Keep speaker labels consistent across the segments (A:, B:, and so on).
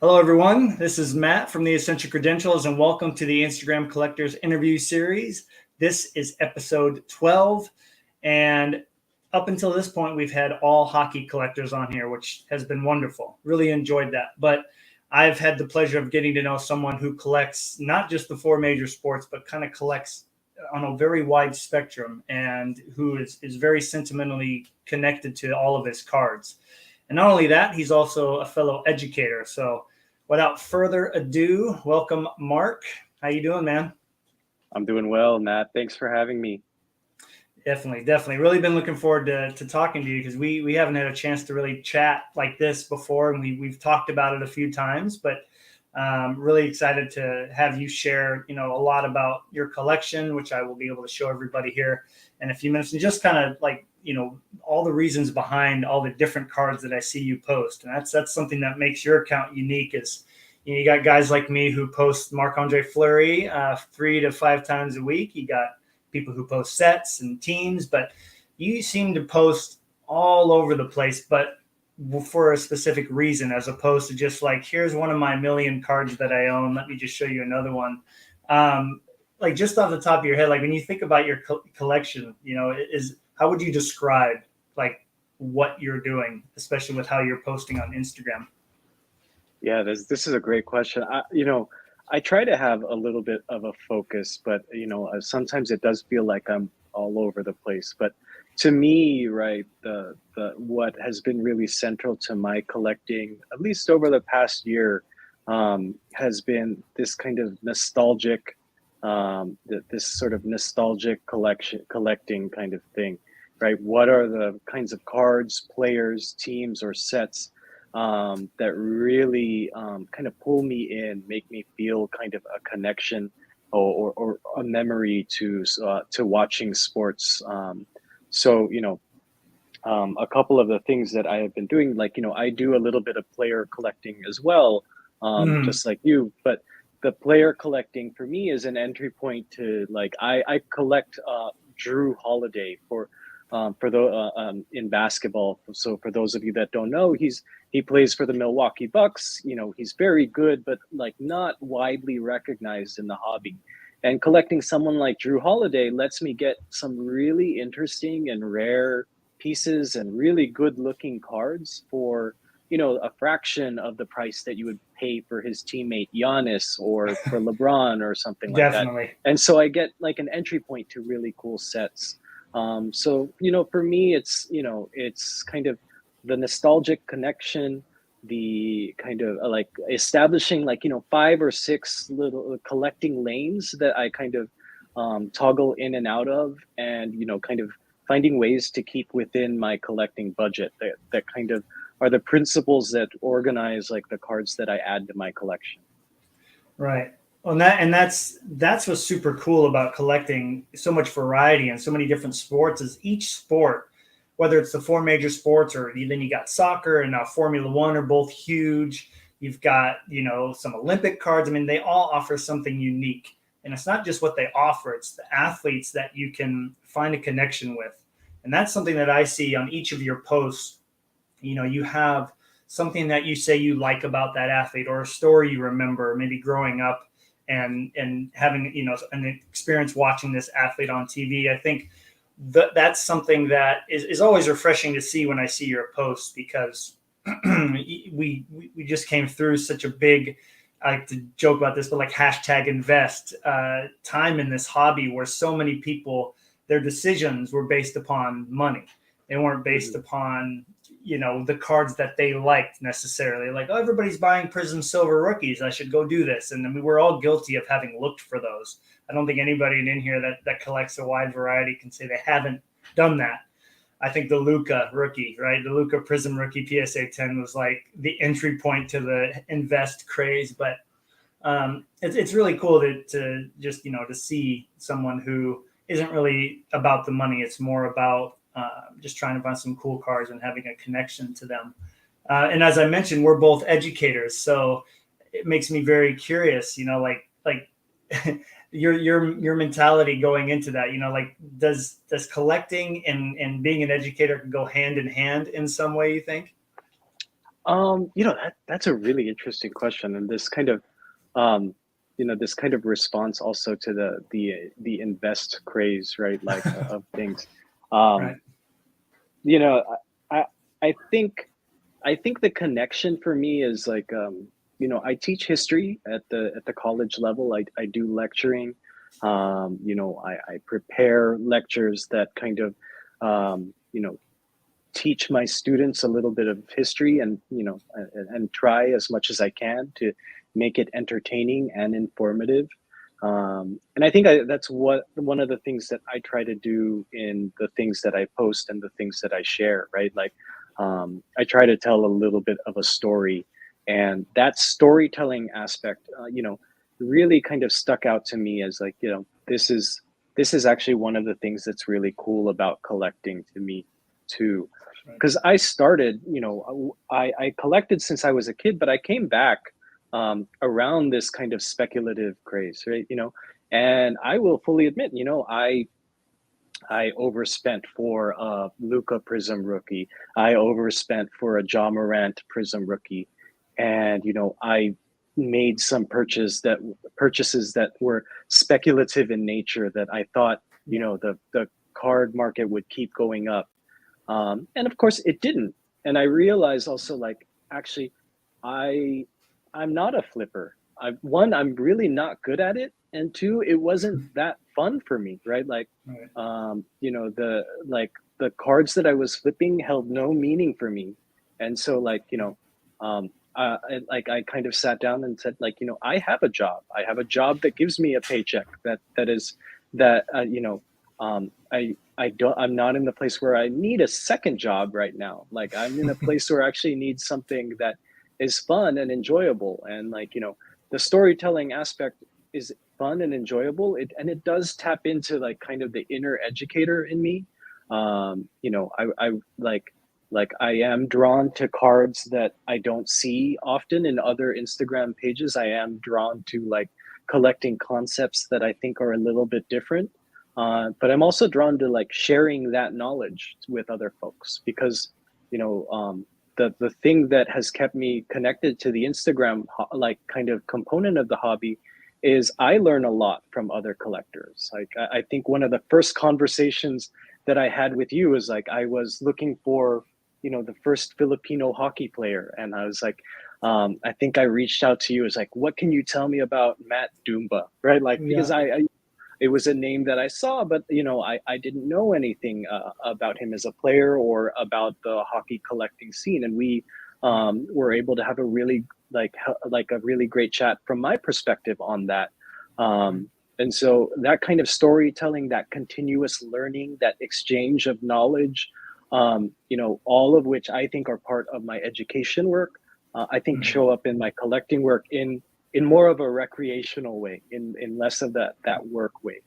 A: Hello, everyone. This is Matt from the Essential Credentials, and welcome to the Instagram Collectors Interview Series. This is episode 12, and up until this point, we've had all hockey collectors on here, which has been wonderful. Really enjoyed that. But I've had the pleasure of getting to know someone who collects not just the four major sports, but kind of collects on a very wide spectrum, and who is very sentimentally connected to all of his cards. And not only that, he's also a fellow educator. So without further ado, welcome, Mark. How you doing, man?
B: I'm doing well, Matt. Thanks for having me.
A: Definitely. Really been looking forward to talking to you because we haven't had a chance to really chat like this before, and we've talked about it a few times, but really excited to have you share, a lot about your collection, which I will be able to show everybody here in a few minutes, and just kind of like, all the reasons behind all the different cards that I see you post. And that's something that makes your account unique is, you got guys like me who post Marc-Andre Fleury 3 to 5 times a week. You got people who post sets and teams, but you seem to post all over the place, but for a specific reason, as opposed to just like, here's one of my million cards that I own. Let me just show you another one. Like just off the top of your head, like when you think about your collection, how would you describe like what you're doing, especially with how you're posting on Instagram?
B: Yeah, this is a great question. I try to have a little bit of a focus, but sometimes it does feel like I'm all over the place. But to me, right, the what has been really central to my collecting, at least over the past year, has been this kind of nostalgic, this sort of nostalgic collecting kind of thing, right? What are the kinds of cards, players, teams, or sets that really kind of pull me in, make me feel kind of a connection or a memory to watching sports. A couple of the things that I have been doing, like, I do a little bit of player collecting as well, just like you, but the player collecting for me is an entry point to like, I collect Drew Holiday in basketball. So for those of you that don't know, he plays for the Milwaukee Bucks. He's very good, but like not widely recognized in the hobby. And collecting someone like Drew Holiday lets me get some really interesting and rare pieces and really good looking cards for, a fraction of the price that you would pay for his teammate Giannis or for LeBron or something like that.
A: Definitely.
B: And so I get like an entry point to really cool sets. For me, it's kind of the nostalgic connection, the kind of like establishing like, 5 or 6 little collecting lanes that I kind of toggle in and out of, and, kind of finding ways to keep within my collecting budget that kind of are the principles that organize like the cards that I add to my collection.
A: Right. Well, that's what's super cool about collecting so much variety and so many different sports is each sport, whether it's the four major sports or then you got soccer and now Formula One are both huge. You've got, some Olympic cards. I mean, they all offer something unique. And it's not just what they offer, it's the athletes that you can find a connection with. And that's something that I see on each of your posts. You have something that you say you like about that athlete or a story you remember maybe growing up and having, an experience watching this athlete on TV. I think that's something that is always refreshing to see when I see your posts, because we just came through such a big, I like to joke about this, but like #invest time in this hobby where so many people, their decisions were based upon money. They weren't based upon, the cards that they liked necessarily. Like, oh, everybody's buying Prism Silver rookies, I should go do this. And then we were all guilty of having looked for those. I don't think anybody in here that collects a wide variety can say they haven't done that. I think the Luka rookie, right? The Luka Prism rookie PSA 10 was like the entry point to the invest craze. But it's really cool to just, to see someone who isn't really about the money. It's more about just trying to find some cool cards and having a connection to them. And as I mentioned, we're both educators, so it makes me very curious, like your mentality going into that, like does collecting and being an educator go hand in hand in some way, you think?
B: That's a really interesting question, and this kind of, um, this kind of response also to the invest craze, right? Like of things.
A: Right.
B: Um, you know, I I think the connection for me is like, I teach history at the college level. I do lecturing. I prepare lectures that kind of, teach my students a little bit of history, and and try as much as I can to make it entertaining and informative. And I think that's what one of the things that I try to do in the things that I post and the things that I share, right? Like, I try to tell a little bit of a story, and that storytelling aspect, really kind of stuck out to me as like, this is actually one of the things that's really cool about collecting to me too.
A: Right.
B: Because I started, I collected since I was a kid, but I came back, around this kind of speculative craze, right? And I will fully admit, I overspent for a Luca Prism rookie. I overspent for a Ja Morant Prism rookie, and I made some purchases that were speculative in nature that I thought,
A: Yeah.
B: the card market would keep going up, and of course it didn't. And I realized also, like, actually, I I'm not a flipper. I'm really not good at it, and two, it wasn't that fun for me, right? Like,
A: Right.
B: the cards that I was flipping held no meaning for me, and so, like, I kind of sat down and said, like, I have a job. I have a job that gives me a paycheck. That is that I'm not in the place where I need a second job right now. Like, I'm in a place where I actually need something that is fun and enjoyable. And, like, the storytelling aspect is fun and enjoyable. And it does tap into, like, kind of the inner educator in me. I like I am drawn to cards that I don't see often in other Instagram pages. I am drawn to, like, collecting concepts that I think are a little bit different. But I'm also drawn to, like, sharing that knowledge with other folks, because the thing that has kept me connected to the Instagram, like, kind of component of the hobby, is I learn a lot from other collectors. Like, I think one of the first conversations that I had with you is, like, I was looking for, the first Filipino hockey player, and I was like, I think I reached out to you as, like, what can you tell me about Matt Dumba, right? Like, because
A: Yeah.
B: I it was a name that I saw, but I didn't know anything about him as a player or about the hockey collecting scene, and we
A: Right.
B: were able to have a really, like a really great chat from my perspective on that.
A: Right.
B: And so that kind of storytelling, that continuous learning, that exchange of knowledge, all of which I think are part of my education work, I think
A: Mhm.
B: show up in my collecting work in more of a recreational way, in less of that work way.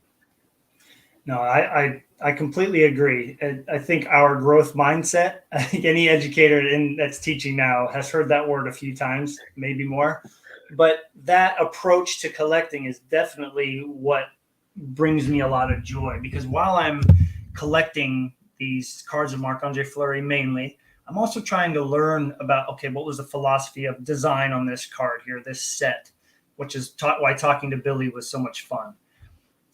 A: No, I completely agree. I think our growth mindset, I think any educator that's teaching now has heard that word a few times, maybe more. But that approach to collecting is definitely what brings me a lot of joy, because while I'm collecting these cards of Marc Andre Fleury mainly, I'm also trying to learn about, okay, what was the philosophy of design on this card here, this set, which is why talking to Billy was so much fun.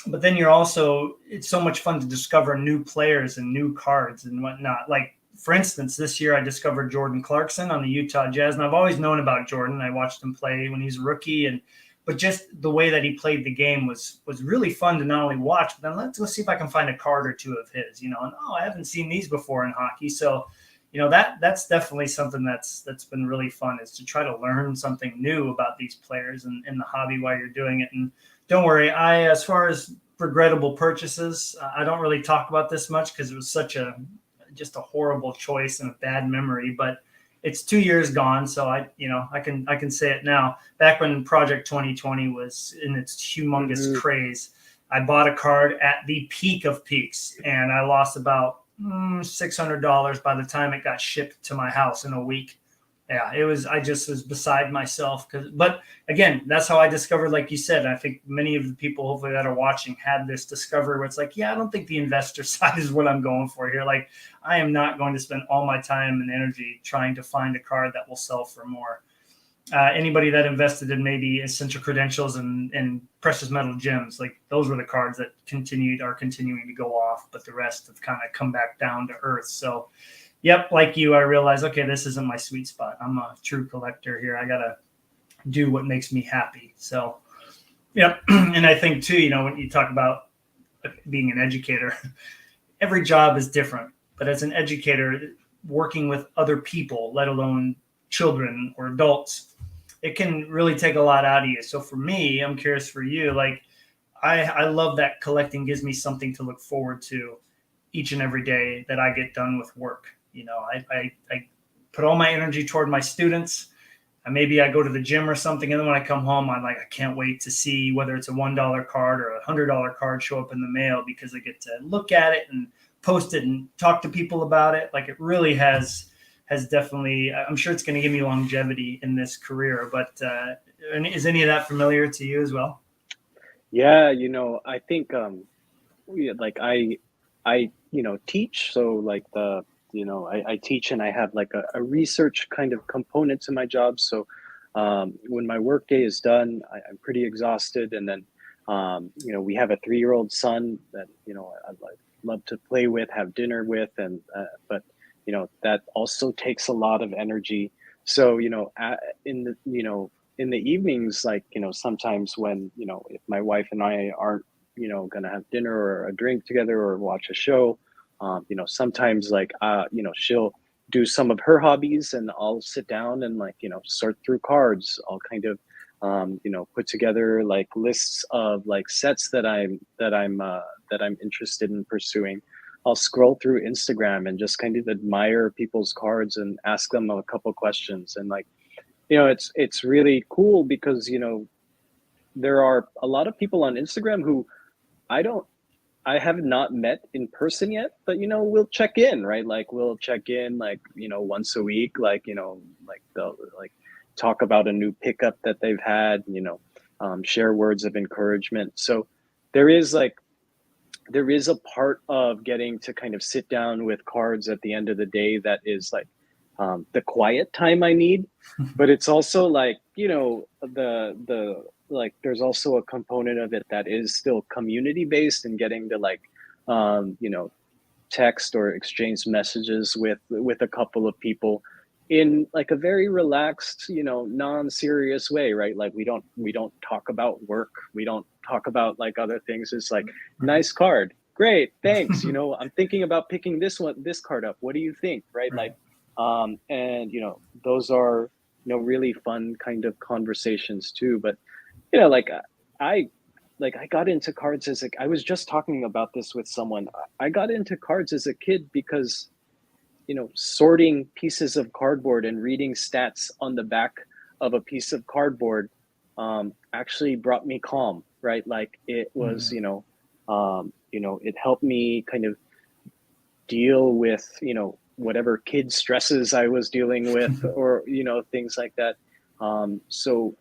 A: But then it's so much fun to discover new players and new cards and whatnot. Like, for instance, this year I discovered Jordan Clarkson on the Utah Jazz, and I've always known about Jordan. I watched him play when he was a rookie, but just the way that he played the game was really fun to not only watch, but then let's see if I can find a card or two of his. And I haven't seen these before in hockey, so that's definitely something that's been really fun, is to try to learn something new about these players and in the hobby while you're doing it. And don't worry, as far as regrettable purchases, I don't really talk about this much because it was just a horrible choice and a bad memory. But it's 2 years gone, so I can say it now. Back when Project 2020 was in its humongous
B: Hmm.
A: craze, I bought a card at the peak of peaks, and I lost about $600 by the time it got shipped to my house in a week. Yeah, it was. I just was beside myself. But again, that's how I discovered. Like you said, I think many of the people hopefully that are watching had this discovery where it's like, yeah, I don't think the investor side is what I'm going for here. Like, I am not going to spend all my time and energy trying to find a card that will sell for more. Anybody that invested in maybe essential credentials and precious metal gems, like those were the cards that are continuing to go off, but the rest have kind of come back down to earth. So, yep, like you, I realized, okay, this isn't my sweet spot. I'm a true collector here. I gotta do what makes me happy. So, yep, and I think too, when you talk about being an educator, every job is different. But as an educator, working with other people, let alone children or adults, it can really take a lot out of you. So for me, I'm curious for you, like I love that collecting gives me something to look forward to each and every day that I get done with work. I put all my energy toward my students. And maybe I go to the gym or something, and then when I come home, I can't wait to see whether it's a $1 card or $100 card show up in the mail, because I get to look at it and post it and talk to people about it. Like, it really has definitely. I'm sure it's going to give me longevity in this career. But is any of that familiar to you as well?
B: Yeah, I think like I teach, so like I teach, and I have like a research kind of component to my job. So when my work day is done, I'm pretty exhausted, and then we have a 3-year-old son that I'd like love to play with, have dinner with, and but that also takes a lot of energy. So in the in the evenings, like sometimes when if my wife and I aren't gonna have dinner or a drink together or watch a show, sometimes like she'll do some of her hobbies, and I'll sit down and like sort through cards. I'll kind of put together like lists of like sets that I'm interested in pursuing. I'll scroll through Instagram and just kind of admire people's cards and ask them a couple questions. And like it's really cool because there are a lot of people on Instagram who I don't I have not met in person yet, but we'll check in, right? Like we'll check in like, once a week, like, like they'll like talk about a new pickup that they've had, share words of encouragement. So there is like there is a part of getting to kind of sit down with cards at the end of the day that is like the quiet time I need, but it's also like the like there's also a component of it that is still community based and getting to like um, you know text or exchange messages with a couple of people in like a very relaxed non-serious way, right? Like we don't talk about work, we don't talk about like other things. It's like, nice card, great, thanks, I'm thinking about picking this card up, what do you think, right?
A: Right.
B: Like and those are really fun kind of conversations too. But like I I got into cards as I was just talking about this with someone. I got into cards as a kid because sorting pieces of cardboard and reading stats on the back of a piece of cardboard actually brought me calm, right? Like it was,
A: Mhm.
B: it helped me kind of deal with, whatever kid stresses I was dealing with, or, things like that. So,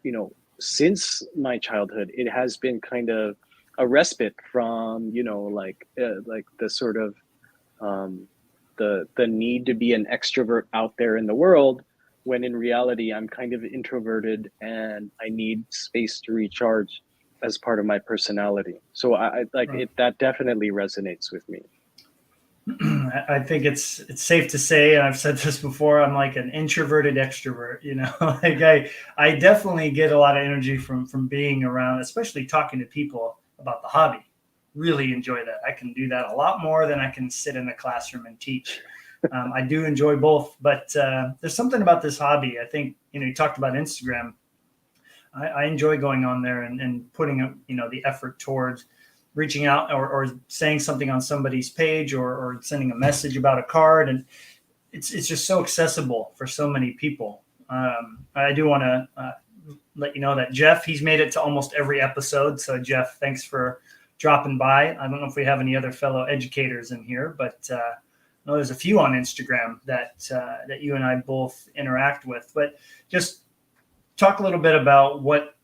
B: since my childhood, it has been kind of a respite from, like the sort of um, the need to be an extrovert out there in the world, when in reality I'm kind of introverted and I need space to recharge as part of my personality. So I like
A: Right.
B: it, that definitely resonates with me.
A: I think it's safe to say, and I've said this before, I'm like an introverted extrovert. Like I definitely get a lot of energy from being around, especially talking to people about the hobby. Really enjoy that. I can do that a lot more than I can sit in a classroom and teach. I do enjoy both, but there's something about this hobby. I think you talked about Instagram. I enjoy going on there and putting the effort towards reaching out, or saying something on somebody's page, or sending a message about a card, and it's just so accessible for so many people. I do want to let you know that Jeff, he's made it to almost every episode. So Jeff, thanks for dropping by. I don't know if we have any other fellow educators in here, but know there's a few on Instagram that you and I both interact with, but just talk a little bit about what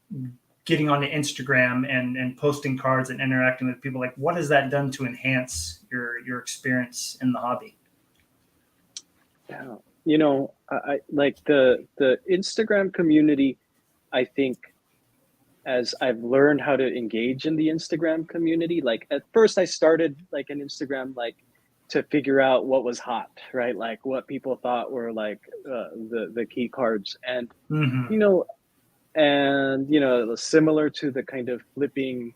A: getting onto Instagram and posting cards and interacting with people, like what has that done to enhance your experience in the hobby?
B: Yeah. You know, I like the Instagram community. I think as I've learned how to engage in the Instagram community, like at first I started like an Instagram like to figure out what was hot, right? Like what people thought were like the key cards, and
A: Mm-hmm.
B: you know, similar to the kind of flipping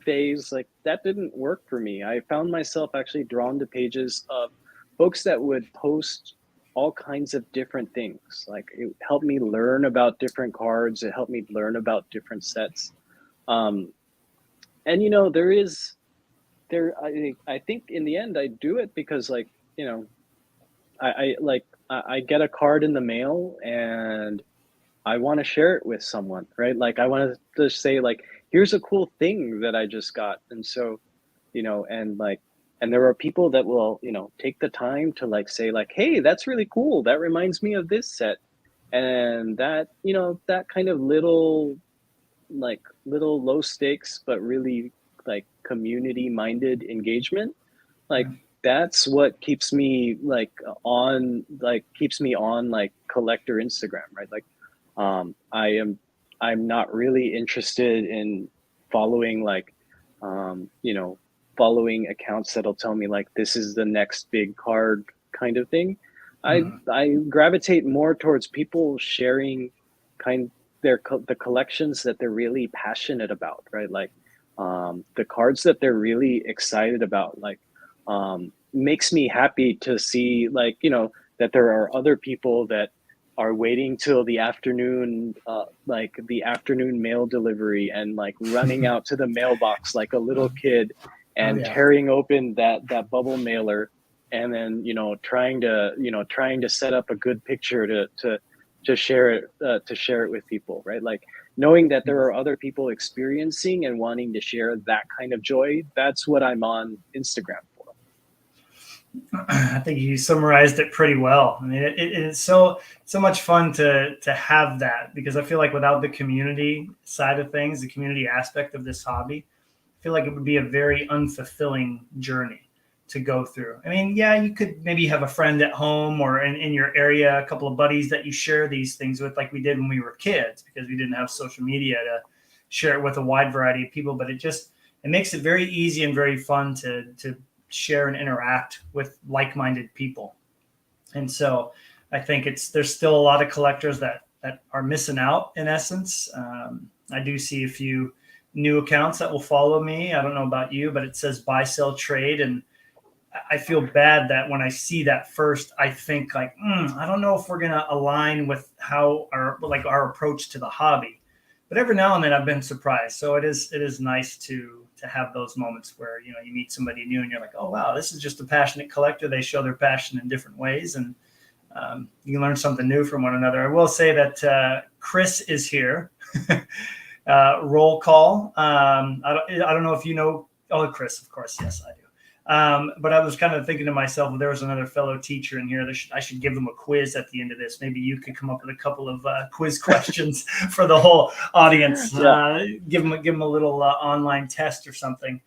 B: phase, like that didn't work for me. I found myself actually drawn to pages of folks that would post all kinds of different things. Like it helped me learn about different cards. It helped me learn about different sets. Um, and there is there. I think in the end I do it because like I get a card in the mail and I want to share it with someone, right? Like I want to just say like, here's a cool thing that I just got. And so, and there are people that will, take the time to like say like, hey, that's really cool. That reminds me of this set. And that, that kind of little low stakes, but really like community minded engagement, like that's what keeps me on like collector Instagram, right? Like I'm not really interested in following like following accounts that'll tell me like this is the next big card kind of thing. I gravitate more towards people sharing kind the collections that they're really passionate about, right? Like the cards that they're really excited about, like makes me happy to see like that there are other people that are waiting till the afternoon, like the afternoon mail delivery, and like running out to the mailbox like a little kid
A: Oh
B: and
A: yeah.
B: tearing open that bubble mailer, and then trying to set up a good picture to share it with people, right? Like knowing that there are other people experiencing and wanting to share that kind of joy. That's what I'm on Instagram for.
A: I think you summarized it pretty well. I mean, it's so much fun to have that, because I feel like without the community side of things, the community aspect of this hobby, I feel like it would be a very unfulfilling journey to go through. I mean, yeah, you could maybe have a friend at home or in your area, a couple of buddies that you share these things with, like we did when we were kids, because we didn't have social media to share it with a wide variety of people. But it makes it very easy and very fun to share and interact with like-minded people. And so I think there's still a lot of collectors that are missing out in essence. I do see a few new accounts that will follow me. I don't know about you, but it says buy, sell, trade. And I feel bad that when I see that first, I think like, I don't know if we're going to align with how our approach to the hobby. But every now and then I've been surprised. So it is nice to have those moments where, you meet somebody new and you're like, oh, wow, this is just a passionate collector. They show their passion in different ways. And you can learn something new from one another. I will say that Chris is here. Roll call. I don't know if you know. Oh, Chris, of course. Yes, I do. But I was kind of thinking to myself, well, there was another fellow teacher in here. I should give them a quiz at the end of this. Maybe you could come up with a couple of quiz questions for the whole audience.
B: Yeah.
A: Give them a little online test or something.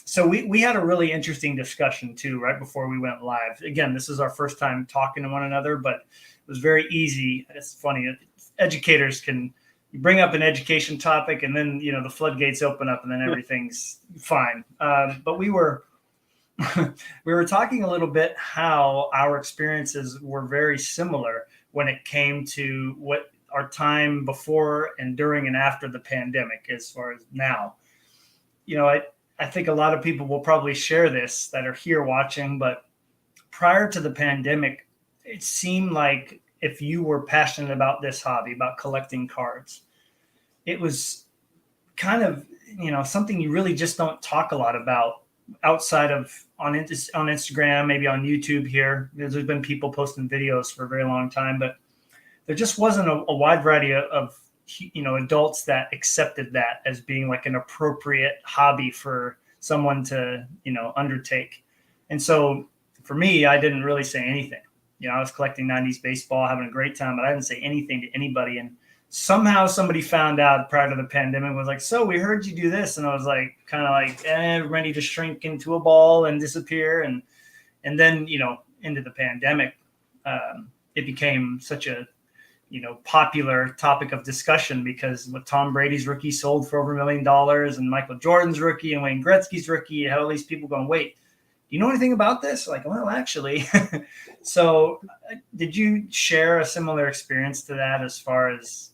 A: So we had a really interesting discussion too, right before we went live. Again, this is our first time talking to one another, but it was very easy. It's funny. Educators can bring up an education topic and then, the floodgates open up and then everything's fine. But we were talking a little bit how our experiences were very similar when it came to what our time before and during and after the pandemic, as far as now. I think a lot of people will probably share this that are here watching, but prior to the pandemic, it seemed like if you were passionate about this hobby, about collecting cards, it was kind of, something you really just don't talk a lot about outside of on Instagram, maybe on YouTube here. There's been people posting videos for a very long time, but there just wasn't a wide variety of adults that accepted that as being like an appropriate hobby for someone to undertake. And so for me, I didn't really say anything. I was collecting 90s baseball, having a great time, but I didn't say anything to anybody. And somehow somebody found out prior to the pandemic, was like, so we heard you do this. And I was like, kind of like, ready to shrink into a ball and disappear. And then, into the pandemic, it became such a, popular topic of discussion, because with Tom Brady's rookie sold for over $1 million, and Michael Jordan's rookie and Wayne Gretzky's rookie, you had all these people going, wait, do you know anything about this? Like, well, actually. So did you share a similar experience to that, as far as,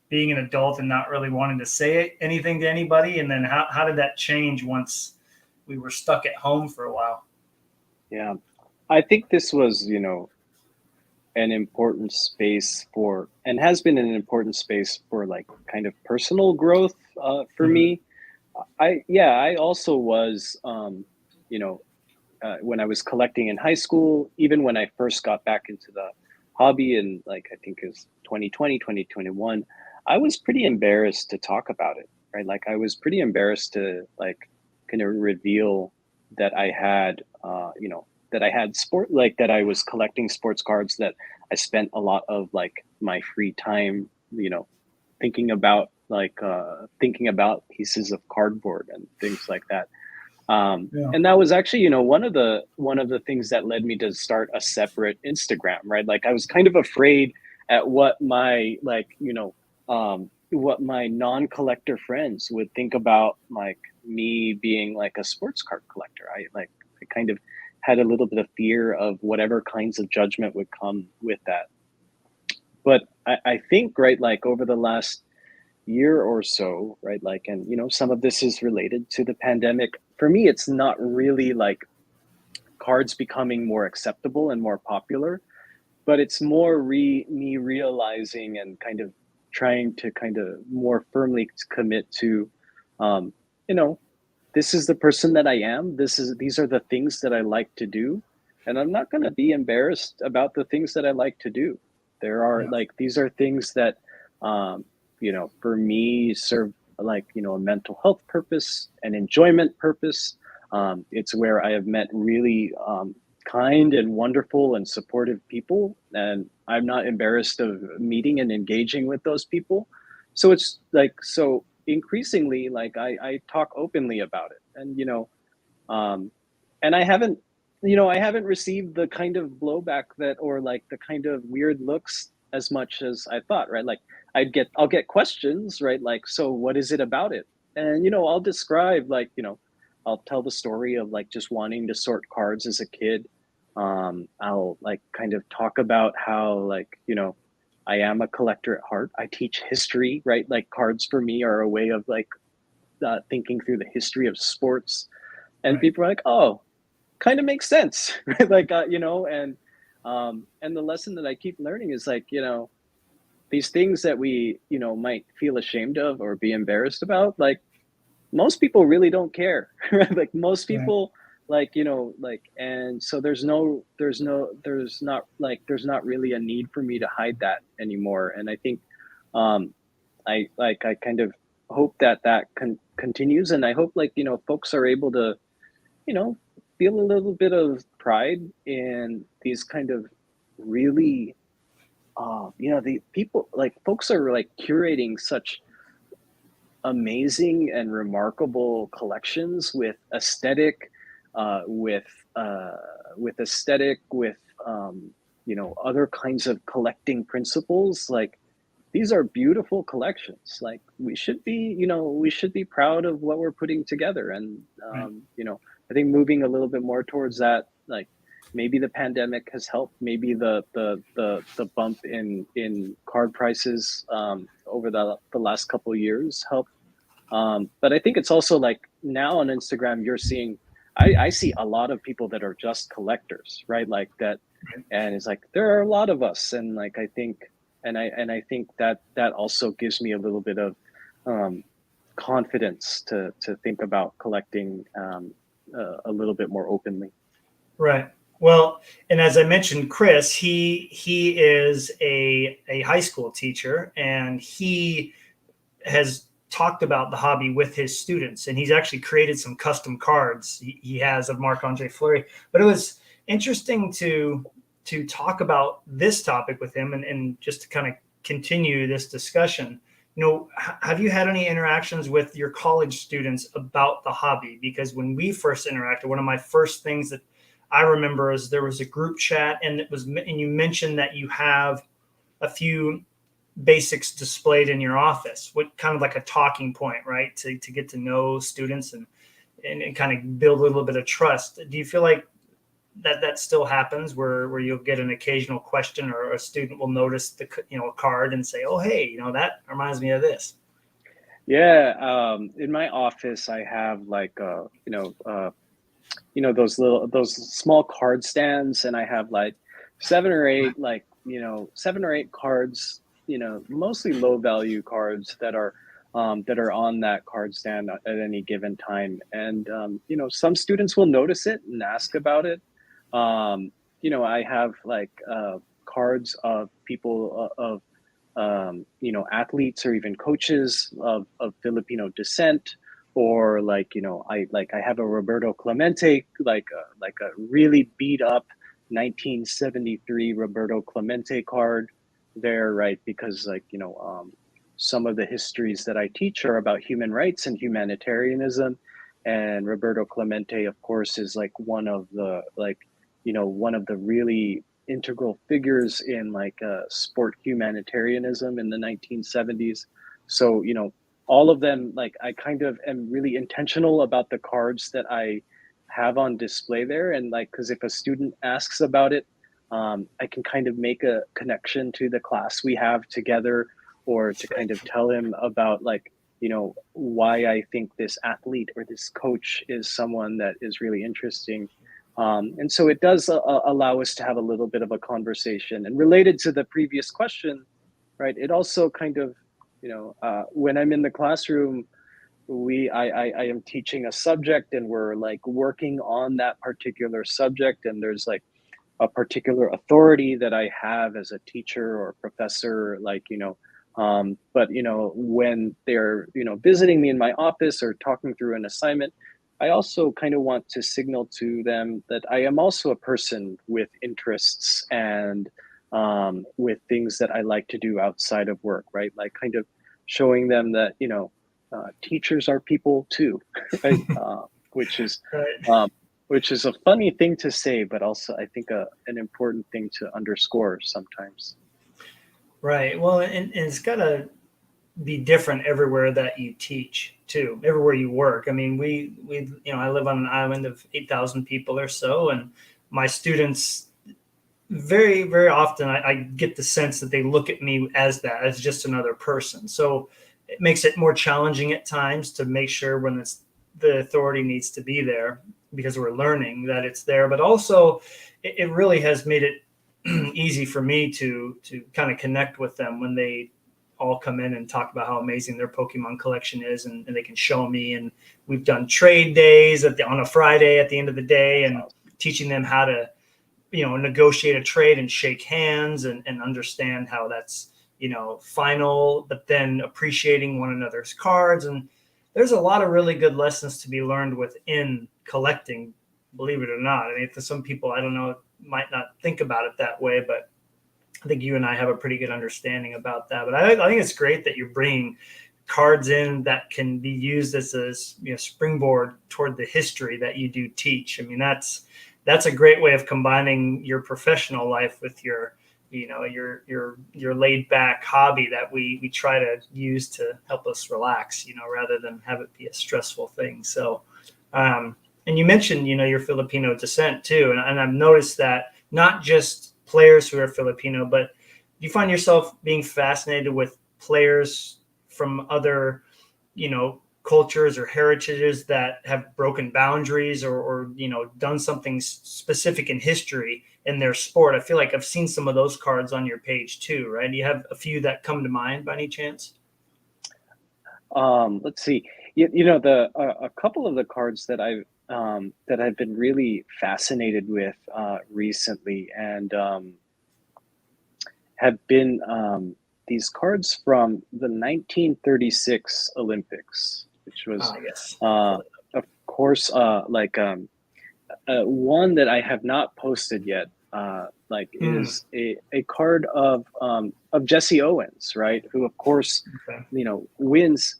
A: being an adult and not really wanting to say anything to anybody? And then how did that change once we were stuck at home for a while?
B: Yeah, I think this was, an important space for, and has been an important space for, like, kind of personal growth for me. I also was, when I was collecting in high school, even when I first got back into the hobby, and like, I think it was 2020, 2021, I was pretty embarrassed to talk about it, right? Like, I was pretty embarrassed to, like, kind of reveal that I had, that I had that I was collecting sports cards, that I spent a lot of, like, my free time, thinking about pieces of cardboard and things like that. And that was actually, one of the things that led me to start a separate Instagram, right? Like, I was kind of afraid at what my, like, what my non-collector friends would think about, like, me being like a sports card collector. I kind of had a little bit of fear of whatever kinds of judgment would come with that. But I think, right, like, over the last year or so, right, like, and some of this is related to the pandemic. For me, it's not really like cards becoming more acceptable and more popular, but it's more me realizing and kind of trying to kind of more firmly commit to, you know, this is the person that I am. These are the things that I like to do, and I'm not going to be embarrassed about the things that I like to do. There are like, these are things that, for me, serve, like, a mental health purpose, an enjoyment purpose. It's where I have met really kind and wonderful and supportive people, and I'm not embarrassed of meeting and engaging with those people. So it's like, so increasingly, like, I talk openly about it, and and I haven't received the kind of blowback that, or like the kind of weird looks, as much as I thought, right? Like, I'll get questions, right? Like, so what is it about it? And I'll describe, like, I'll tell the story of, like, just wanting to sort cards as a kid. I'll, like, kind of talk about how, like, I am a collector at heart. I teach history, right? Like, cards for me are a way of, like, thinking through the history of sports, and
A: Right.
B: people are like, oh, kind of makes sense, right? Like, and the lesson that I keep learning is, like, these things that we, might feel ashamed of or be embarrassed about, like, most people really don't care, right? Like, most
A: Right.
B: people, like, like, and so there's not really a need for me to hide that anymore. And I think, I kind of hope that continues, and I hope, like, folks are able to, you know, feel a little bit of pride in these kind of really, the people, like, folks are, like, curating such amazing and remarkable collections with aesthetic, uh, with uh, with aesthetic, with other kinds of collecting principles. Like, these are beautiful collections. Like, we should be proud of what we're putting together. And
A: Right.
B: I think moving a little bit more towards that, like, maybe the pandemic has helped, maybe the bump in card prices over the last couple of years helped. But I think it's also, like, now on Instagram, you're seeing, I see a lot of people that are just collectors, right? Like that,
A: Right.
B: and it's like, there are a lot of us, and, like, I think, and I think that also gives me a little bit of um, confidence to think about collecting a little bit more openly.
A: Right. Well, and as I mentioned, Chris, he is a high school teacher, and he has talked about the hobby with his students, and he's actually created some custom cards he has of Marc Andre Fleury. But interesting to talk about this topic with him, and just to kind of continue this discussion. Have you had any interactions with your college students about the hobby? Because when we first interacted, one of my first things that I remember is there was a group chat, and you mentioned that you have a few basics displayed in your office, what kind of like a talking point, right? To get to know students and kind of build a little bit of trust. Do you feel like that still happens where you'll get an occasional question, or a student will notice a card and say, oh, hey, that reminds me of this?
B: Yeah, in my office, I have like those small card stands, and I have like seven or eight cards, mostly low value cards that are on that card stand at any given time. And some students will notice it and ask about it. I have like cards of people athletes or even coaches of Filipino descent, or I have a Roberto Clemente, like a really beat up 1973 Roberto Clemente card there, right? Because some of the histories that I teach are about human rights and humanitarianism, and Roberto Clemente, of course, is like one of the really integral figures in sport humanitarianism in the 1970s. So, all of them, like I kind of am really intentional about the cards that I have on display there. And because if a student asks about it, I can kind of make a connection to the class we have together, or to kind of tell him about why I think this athlete or this coach is someone that is really interesting. And so it does allow us to have a little bit of a conversation. And related to the previous question, right? It also kind of, when I'm in the classroom, I am teaching a subject, and we're like working on that particular subject, and there's like a particular authority that I have as a teacher or professor, but when they're visiting me in my office or talking through an assignment, I also kind of want to signal to them that I am also a person with interests, and with things that I like to do outside of work, right? Like kind of showing them that teachers are people too, right? Which is
A: Right.
B: um, which is a funny thing to say, but also I think an important thing to underscore sometimes.
A: Right. Well, and it's got to be different everywhere that you teach too, everywhere you work. I mean, I live on an island of 8,000 people or so, and my students very, very often I get the sense that they look at me as that, as just another person. So it makes it more challenging at times to make sure when the authority needs to be there, because we're learning that it's there. But also, it really has made it easy for me to kind of connect with them when they all come in and talk about how amazing their Pokemon collection is, and they can show me. And we've done trade days on a Friday at the end of the day,
B: That's
A: and
B: awesome.
A: teaching them how to negotiate a trade and shake hands, and understand how that's final, but then appreciating one another's cards. And there's a lot of really good lessons to be learned within collecting, believe it or not. I mean, for some people, I don't know, might not think about it that way, but I think you and I have a pretty good understanding about that. But I think it's great that you're bringing cards in that can be used as a springboard toward the history that you do teach. I mean, that's a great way of combining your professional life with your your laid back hobby that we try to use to help us relax, rather than have it be a stressful thing. So, and you mentioned your Filipino descent too, and I've noticed that not just players who are Filipino, but do you find yourself being fascinated with players from other cultures or heritages that have broken boundaries, or done something specific in history in their sport? I feel like I've seen some of those cards on your page too, right? Do you have a few that come to mind by any chance?
B: Let's see. The a couple of the cards that I've been really fascinated with recently, and have been these cards from the 1936 Olympics, which was,
A: Ah, yes.
B: of course, one that I have not posted yet,
A: Mm,
B: is a card of Jesse Owens, right? Who, of course,
A: okay.
B: wins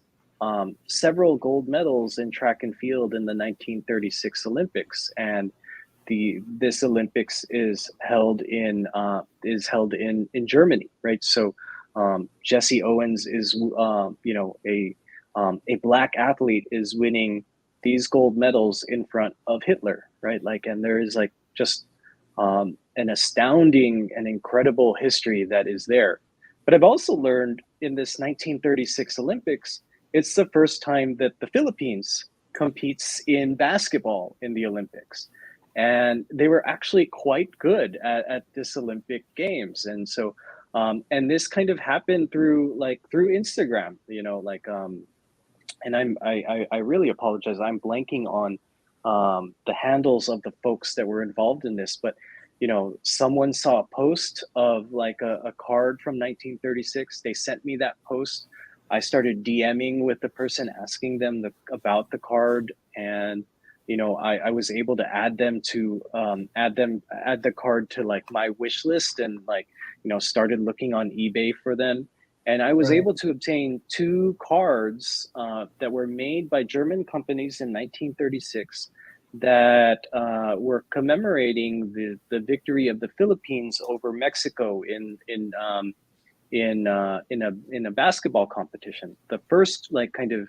B: several gold medals in track and field in the 1936 Olympics, and the this Olympics is held in Germany, right? So Jesse Owens is a black athlete is winning these gold medals in front of Hitler, right? Like, and there is like just an astounding and incredible history that is there. But I've also learned in this 1936 Olympics, it's the first time that the Philippines competes in basketball in the Olympics. And they were actually quite good at this Olympic Games. And so, and this kind of happened through Instagram, and I really apologize. I'm blanking on the handles of the folks that were involved in this, but someone saw a post of like a card from 1936. They sent me that post. I started DMing with the person, asking them about the card, and I was able to add the card to like my wish list, and like started looking on eBay for them, and I was
A: Right.
B: able to obtain two cards that were made by German companies in 1936 that were commemorating the victory of the Philippines over Mexico in a basketball competition, the first like kind of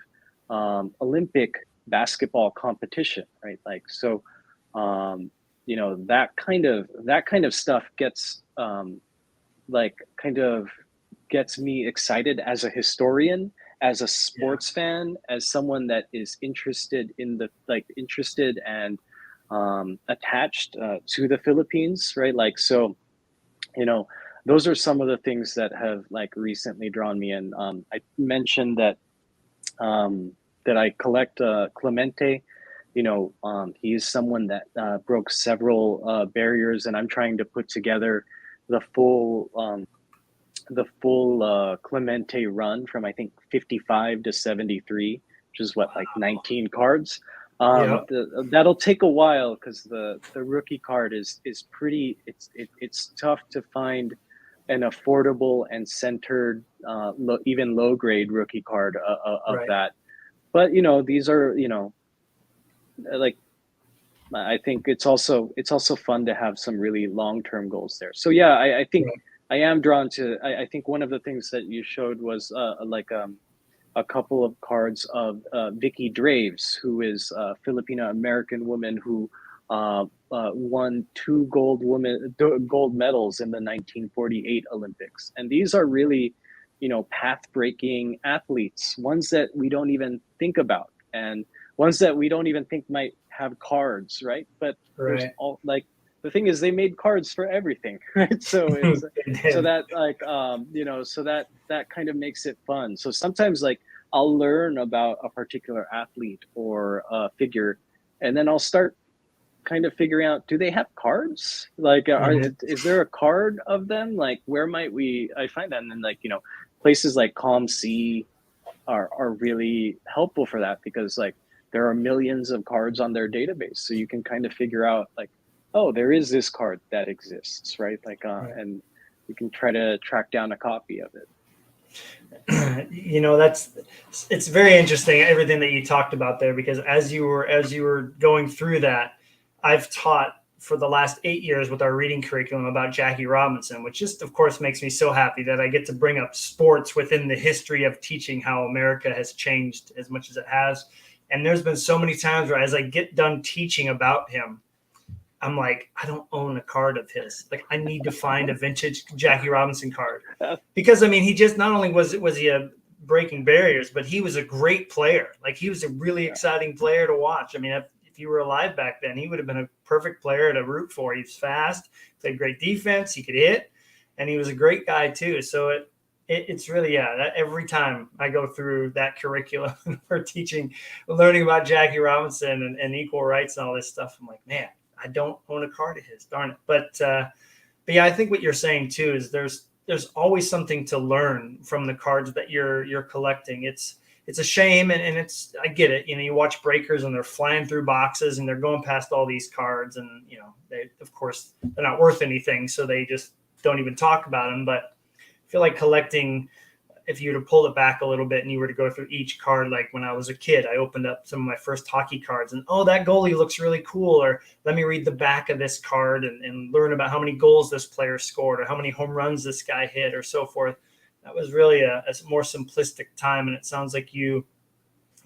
B: Olympic basketball competition, right? Like so, that kind of stuff like kind of gets me excited as a historian, as a
A: Yeah.
B: sports fan, as someone that is interested and attached to the Philippines, right? Like so, you know, those are some of the things that have like recently drawn me in. I mentioned that I collect Clemente. He's someone that broke several barriers, and I'm trying to put together the full Clemente run from I think 55 to 73, which is what, like 19 cards.
A: Yep.
B: That'll take a while because the rookie card is pretty. It's tough to find an affordable and centered, even low grade rookie card of
A: Right.
B: that. But these are like I think it's also fun to have some really long term goals there. So yeah, I think
A: Right.
B: I am drawn to. I think one of the things that you showed was a couple of cards of Vicky Draves, who is a Filipino American woman who won two gold medals in the 1948 Olympics, and these are really path breaking athletes, ones that we don't even think about, and ones that we don't even think might have cards, right? But there's
A: Right.
B: all like the thing is they made cards for everything, right? So it's
A: It
B: so
A: did.
B: that like so that kind of makes it fun. So sometimes like I'll learn about a particular athlete or a figure, and then I'll start kind of figuring out, do they have cards? Like,
A: Mhm.
B: is there a card of them? Like, where might I find that? And then like places like Calm Sea are really helpful for that, because like there are millions of cards on their database, so you can kind of figure out like, oh, there is this card that exists, right? Like
A: Right.
B: and you can try to track down a copy of it.
A: That's it's very interesting everything that you talked about there, because as you were going through that, I've taught for the last 8 years with our reading curriculum about Jackie Robinson, which just of course makes me so happy that I get to bring up sports within the history of teaching how America has changed as much as it has. And there's been so many times where as I get done teaching about him, I'm like, I don't own a card of his. Like, I need to find a vintage Jackie Robinson card, because I mean, he just not only was he a breaking barriers, but he was a great player. Like, he was a really
B: Yeah,
A: exciting player to watch. I mean, if you were alive back then, he would have been a perfect player to root for. He's fast, played great defense, he could hit, and he was a great guy too. So it's really, yeah, that every time I go through that curriculum for teaching, learning about Jackie Robinson and equal rights and all this stuff, I'm like, man, I don't own a card of his, darn it. But yeah, I think what you're saying too is there's always something to learn from the cards that you're collecting. It's it's a shame, and it's, I get it. You watch breakers and they're flying through boxes and they're going past all these cards, and they, of course, they're not worth anything, so they just don't even talk about them. But I feel like collecting, if you were to pull it back a little bit and you were to go through each card, like when I was a kid, I opened up some of my first hockey cards and, oh, that goalie looks really cool. Or let me read the back of this card and learn about how many goals this player scored or how many home runs this guy hit or so forth. That was really a more simplistic time. And it sounds like you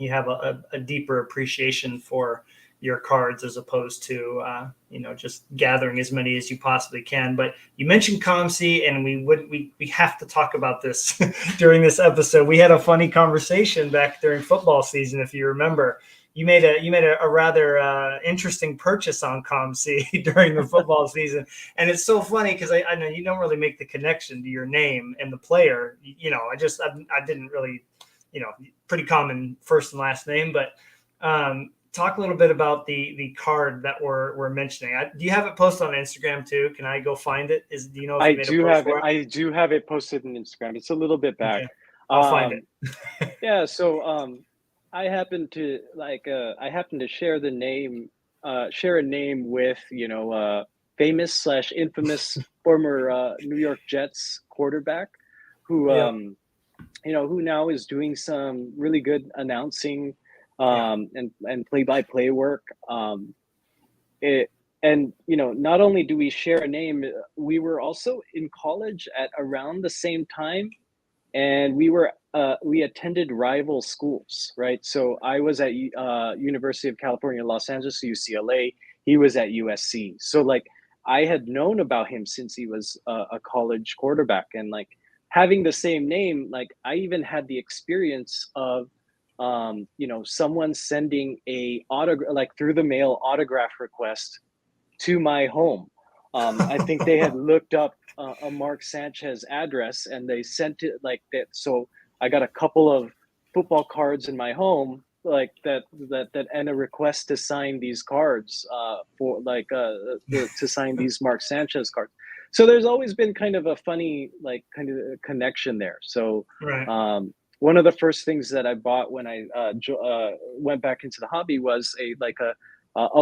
A: have a deeper appreciation for your cards as opposed to just gathering as many as you possibly can. But you mentioned COMC, and we have to talk about this during this episode. We had a funny conversation back during football season, if you remember. You made a rather interesting purchase on COMC during the football season, and it's so funny because I know you don't really make the connection to your name and the player. I didn't really, pretty common first and last name, but talk a little bit about the card that we're mentioning. Do you have it posted on Instagram too? Can I go find it? Do you know if you made a post for it?
B: I do have it posted on Instagram. It's a little bit back.
A: Okay. I'll find it.
B: Yeah. So I happen to share a name with famous / infamous former New York Jets quarterback who who now is doing some really good announcing and play-by-play work. Not only do we share a name, we were also in college at around the same time, and we attended rival schools, right? So I was at University of California, Los Angeles, UCLA. He was at USC. So like I had known about him since he was a college quarterback, and like having the same name, like I even had the experience of someone sending a autograph, like through the mail autograph request to my home. I think they had looked up a Mark Sanchez address and they sent it like that. So I got a couple of football cards in my home, like that and a request to sign these cards to sign these Mark Sanchez cards. So there's always been kind of a funny kind of connection there. So
A: right.
B: One of the first things that I bought when I went back into the hobby was a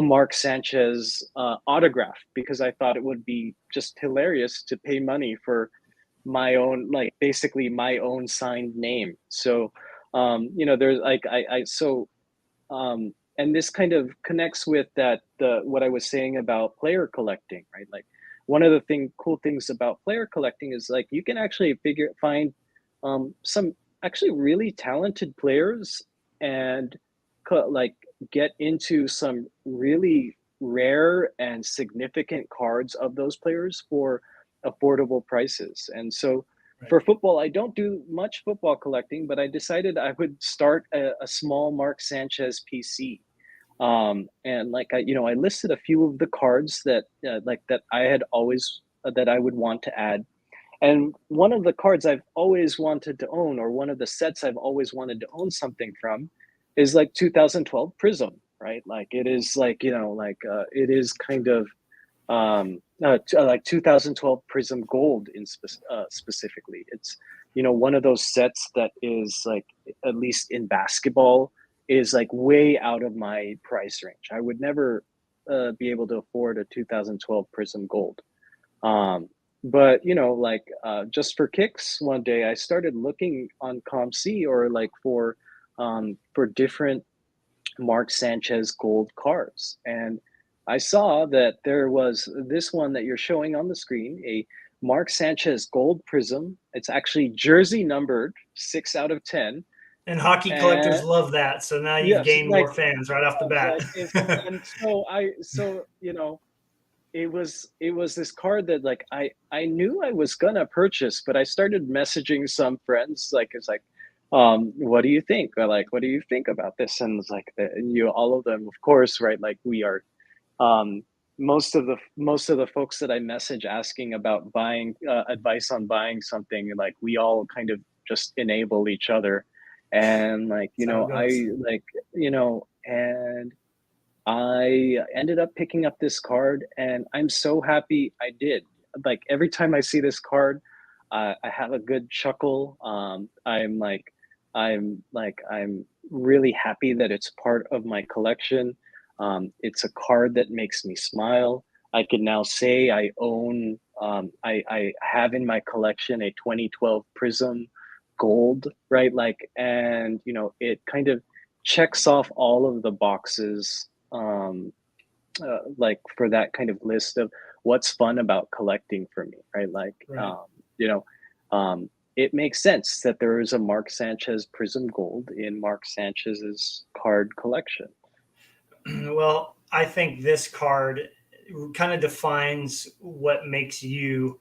B: Mark Sanchez autograph, because I thought it would be just hilarious to pay money for my own, basically my own signed name. So, there's and this kind of connects with what I was saying about player collecting, right? Like one of the cool things about player collecting is like you can actually find some actually really talented players and get into some really rare and significant cards of those players for affordable prices. And so for football, I don't do much football collecting, but I decided I would start a small Mark Sanchez PC. And I listed a few of the cards that I had always that I would want to add. And one of the cards I've always wanted to own, or one of the sets I've always wanted to own something from, is 2012 Prism, right? Like it is it is kind of 2012 Prism Gold specifically. It's one of those sets that is at least in basketball is way out of my price range. I would never be able to afford a 2012 Prism Gold. But just for kicks, one day I started looking on COMC or for different Mark Sanchez gold cards, and I saw that there was this one that you're showing on the screen, a Mark Sanchez gold prism. It's actually jersey numbered 6/10.
A: And hockey collectors love that. So now you've gained more fans right off the bat.
B: It was this card that I knew I was gonna purchase, but I started messaging some friends what do you think? Or what do you think about this? And it's all of them, of course, right? Like we are most of the folks that I message asking about buying advice on buying something, we all kind of just enable each other. And and I ended up picking up this card, and I'm so happy I did. Every time I see this card, I have a good chuckle. I'm I'm really happy that it's part of my collection. It's a card that makes me smile. I can now say I own, I have in my collection a 2012 Prism Gold, right? Like, and it kind of checks off all of the boxes, like for that kind of list of what's fun about collecting for me, right? Like,
A: Right.
B: you know, it makes sense that there is a Mark Sanchez Prism Gold in Mark Sanchez's card collection.
A: Well, I think this card kind of defines what makes you,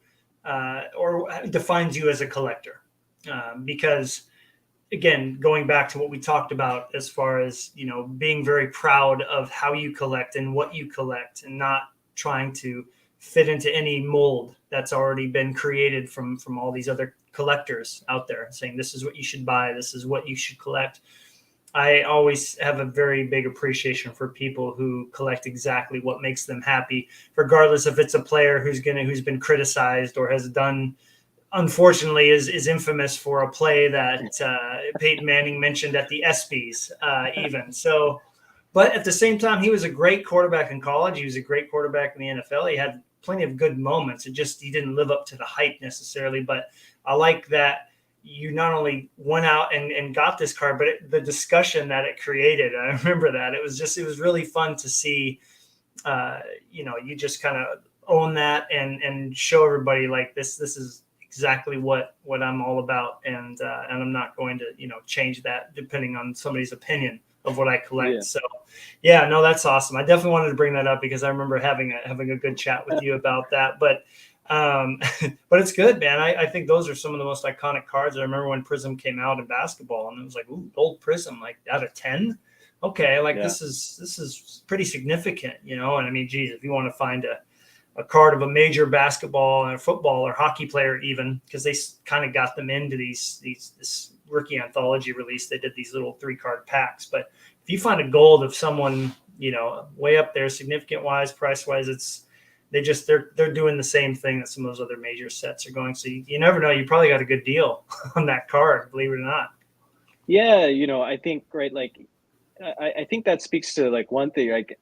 A: or defines you as a collector, because again, going back to what we talked about as far as being very proud of how you collect and what you collect, and not trying to fit into any mold that's already been created from all these other collectors out there saying this is what you should buy, this is what you should collect. I always have a very big appreciation for people who collect exactly what makes them happy, regardless if it's a player who's been criticized or has done, unfortunately, is infamous for a play that Peyton Manning mentioned at the ESPYS, even. So, but at the same time, he was a great quarterback in college. He was a great quarterback in the NFL. He had plenty of good moments. It just he didn't live up to the hype necessarily. But I like that you not only went out and got this card, but the discussion that it created. I remember that it was really fun to see. You just kind of own that and show everybody like this is exactly what I'm all about, and I'm not going to change that depending on somebody's opinion of what I collect.
B: Yeah.
A: So yeah, no, that's awesome. I definitely wanted to bring that up because I remember having a good chat with you about that. But but it's good, man. I think those are some of the most iconic cards. I remember when Prism came out in basketball, and it was like, ooh, gold Prism, like out of 10. Okay, like
B: Yeah.
A: this is pretty significant, And I mean, geez, if you want to find a card of a major basketball and a football or hockey player, even because they kind of got them into this rookie anthology release, they did these little 3-card packs. But if you find a gold of someone, way up there, significant wise, price wise, they're doing the same thing that some of those other major sets are going. So you never know. You probably got a good deal on that card, believe it or not.
B: Yeah, I think, right, like, I think that speaks to like one thing, like,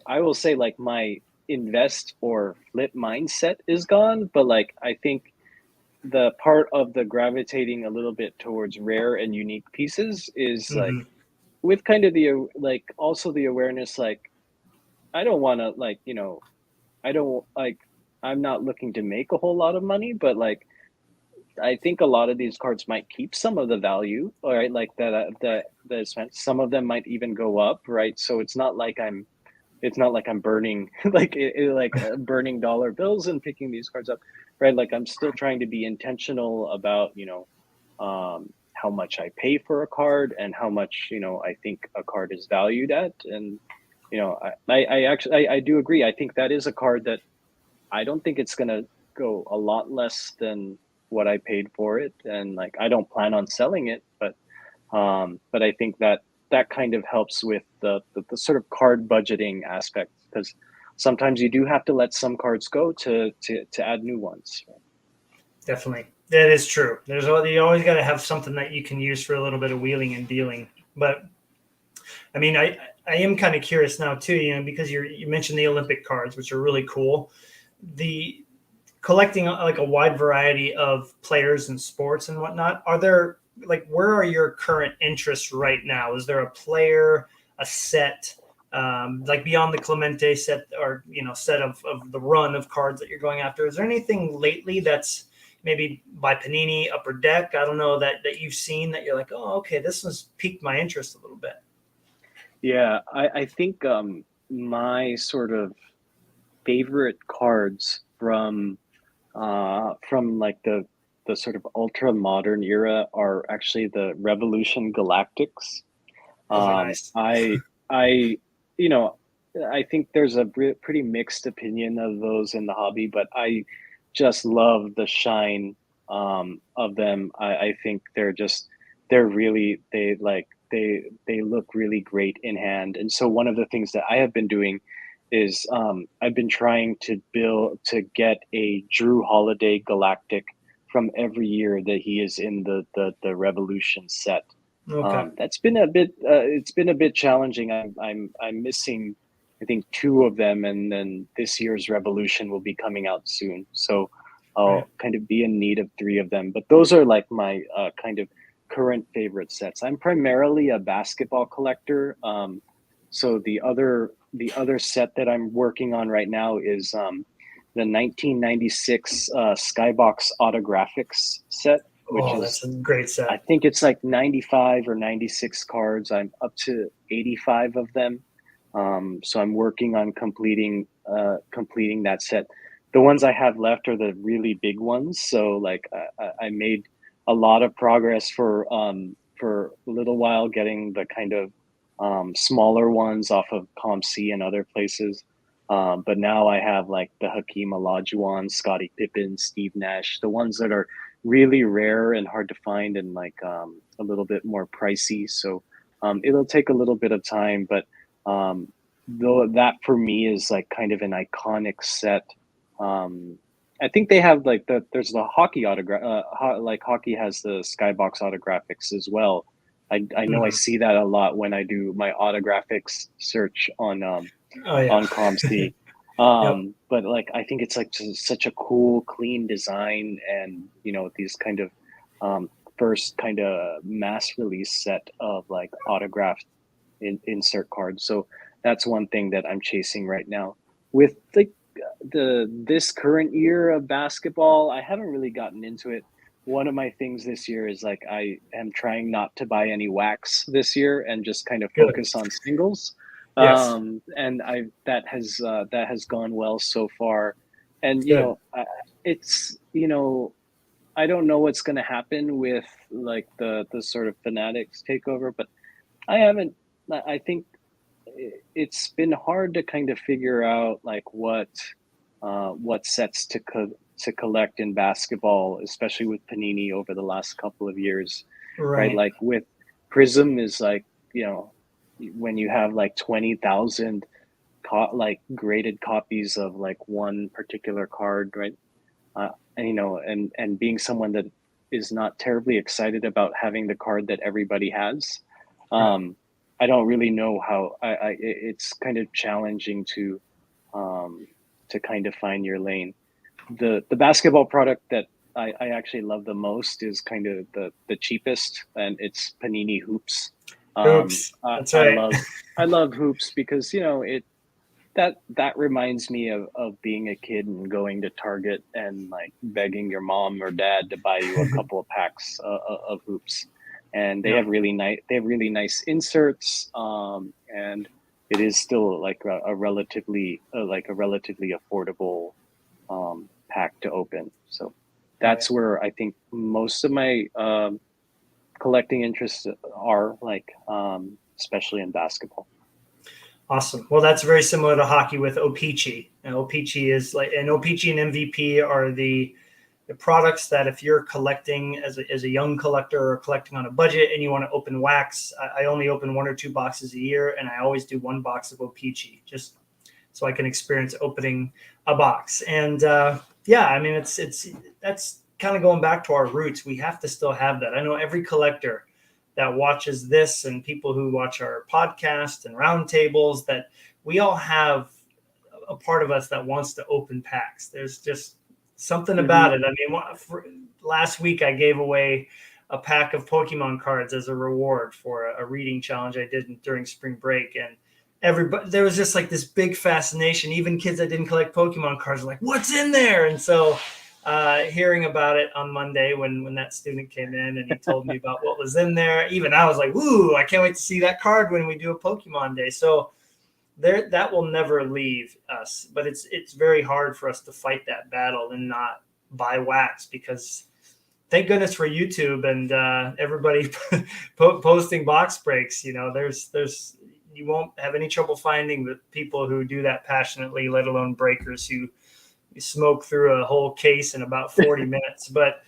B: I will say like my invest or flip mindset is gone, but like I think the part of the gravitating a little bit towards rare and unique pieces is like
A: Mm-hmm.
B: with kind of the like also the awareness, like I don't want to, like, I don't like, I'm not looking to make a whole lot of money, but like I think a lot of these cards might keep some of the value, all right, like that is spent. Some of them might even go up, right? So it's not like I'm burning burning dollar bills and picking these cards up, right? Like I'm still trying to be intentional about how much I pay for a card and how much I think a card is valued at, and I actually I do agree. I think that is a card that I don't think it's gonna go a lot less than what I paid for it, and like I don't plan on selling it, but I think that that kind of helps with the sort of card budgeting aspect, because sometimes you do have to let some cards go to add new ones.
A: Definitely. That is true. You always got to have something that you can use for a little bit of wheeling and dealing. But I mean, I am kind of curious now too, because you mentioned the Olympic cards, which are really cool. The collecting like a wide variety of players and sports and whatnot. Are there like where are your current interests right now? Is there a player, a set, like beyond the Clemente set or set of the run of cards that you're going after? Is there anything lately that's maybe by Panini, Upper Deck? I don't know that you've seen that you're like, oh, okay, this one's piqued my interest a little bit.
B: Yeah, I think my sort of favorite cards from like the sort of ultra modern era are actually the Revolution Galactics.
A: Oh, nice.
B: I you know I think there's a pretty mixed opinion of those in the hobby, but I just love the shine of them. I think they're really, they look really great in hand. And so one of the things that I have been doing is I've been trying to get a Drew Holiday Galactic from every year that he is in the Revolution set.
A: Okay.
B: That's been a bit. It's been a bit challenging. I'm missing, I think, two of them, and then this year's Revolution will be coming out soon. So
A: Right.
B: I'll kind of be in need of three of them. But those are like my kind of current favorite sets. I'm primarily a basketball collector. So the other set that I'm working on right now is the 1996 Skybox Autographics set, which
A: Oh,
B: is,
A: that's a great
B: I
A: set.
B: think it's like 95 or 96 cards. I'm up to 85 of them. So I'm working on completing that set. The ones I have left are the really big ones. So like I made a lot of progress for a little while getting the kind of smaller ones off of ComC and other places. But now I have like the Hakeem Olajuwon, Scottie Pippen, Steve Nash, the ones that are really rare and hard to find and like a little bit more pricey. So it'll take a little bit of time, but though that for me is like kind of an iconic set. Um, I think they have like there's the hockey autograph, like hockey has the Skybox autographics as well. I know I
A: Mhm.
B: see that a lot when I do my autographics search
A: Oh yeah.
B: on ComC.
A: Yep.
B: But like I think it's like just such a cool, clean design, and these kind of first kind of mass release set of like autographed insert cards. So that's one thing that I'm chasing right now. With the this current year of basketball, I haven't really gotten into it. One of my things this year is like I am trying not to buy any wax this year and just kind of
A: Good.
B: focus on singles.
A: Yes.
B: And I that has gone well so far. And
A: Good.
B: it's I don't know what's going to happen with like the sort of Fanatics takeover, but I haven't. I think it's been hard to kind of figure out like what sets to collect in basketball, especially with Panini over the last couple of years, right?
A: Right.
B: Like with Prism is like when you have like 20,000 like graded copies of like one particular card, right? And and being someone that is not terribly excited about having the card that everybody has,
A: Right.
B: um, I don't really know how. It's kind of challenging um, to kind of find your lane. The basketball product that I actually love the most is kind of the cheapest, and it's Panini Hoops.
A: Hoops.
B: I,
A: That's
B: I
A: right.
B: love I love hoops because that reminds me of being a kid and going to Target and like begging your mom or dad to buy you a couple of packs of hoops. And
A: Yeah.
B: they have really nice inserts, and it is still like a relatively affordable pack to open. So
A: Right.
B: that's where I think most of my collecting interests are, like especially in basketball.
A: Awesome. Well, that's very similar to hockey with Opeachy. And Opeachy is like, and Opeachy and MVP are the products that if you're collecting as a young collector or collecting on a budget and you want to open wax, I only open one or two boxes a year, and I always do one box of Opeachy just so I can experience opening a box. And yeah, I mean, it's that's kind of going back to our roots. We have to still have that. I know every collector that watches this and people who watch our podcast and roundtables, that we all have a part of us that wants to open packs. There's just something
B: Hmm.
A: about it. I mean, last week I gave away a pack of Pokemon cards as a reward for a reading challenge I did during spring break, and everybody, there was just like this big fascination. Even kids that didn't collect Pokemon cards were like, "What's in there?" And so, hearing about it on Monday when that student came in and he told me about what was in there, even I was like, "Ooh, I can't wait to see that card when we do a Pokemon day." So there, that will never leave us, but it's very hard for us to fight that battle and not buy wax, because thank goodness for YouTube and everybody posting box breaks. There's you won't have any trouble finding the people who do that passionately, let alone breakers who smoke through a whole case in about 40 minutes. But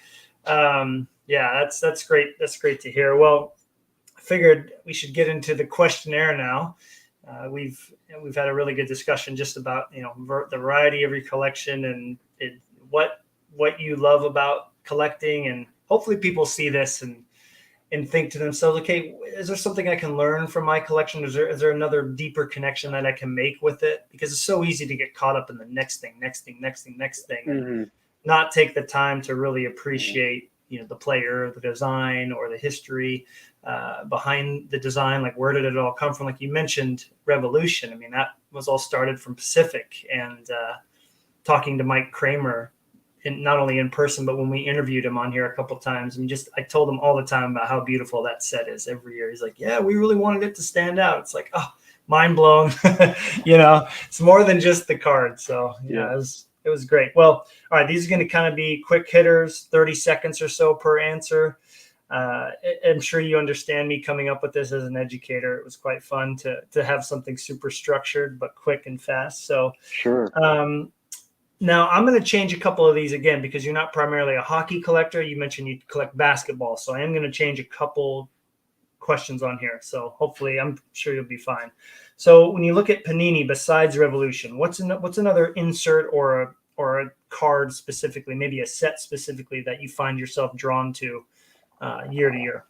A: yeah, that's great. That's great to hear. Well, I figured we should get into the questionnaire now. We've had a really good discussion just about the variety of your collection and what what you love about collecting, and hopefully people see this and and think to themselves, okay, is there something I can learn from my collection? Is there another deeper connection that I can make with it? Because it's so easy to get caught up in the next thing, and
B: Hmm.
A: not take the time to really appreciate, the player, the design, or the history behind the design. Like, where did it all come from? Like you mentioned, Revolution. I mean, that was all started from Pacific, and talking to Mike Kramer, not only in person, but when we interviewed him on here a couple of times. And I told him all the time about how beautiful that set is every year. He's like, yeah, we really wanted it to stand out. It's like, oh, mind blown. It's more than just the card. So
B: Yeah.
A: yeah, it was great. Well, all right, these are going to kind of be quick hitters, 30 seconds or so per answer. I'm sure you understand me coming up with this as an educator. It was quite fun to have something super structured, but quick and fast. So,
B: Sure.
A: now I'm going to change a couple of these again, because you're not primarily a hockey collector. You mentioned you collect basketball. So I am going to change a couple questions on here. So hopefully, I'm sure you'll be fine. So when you look at Panini, besides Revolution, what's another insert or a card specifically, maybe a set specifically, that you find yourself drawn to year to year?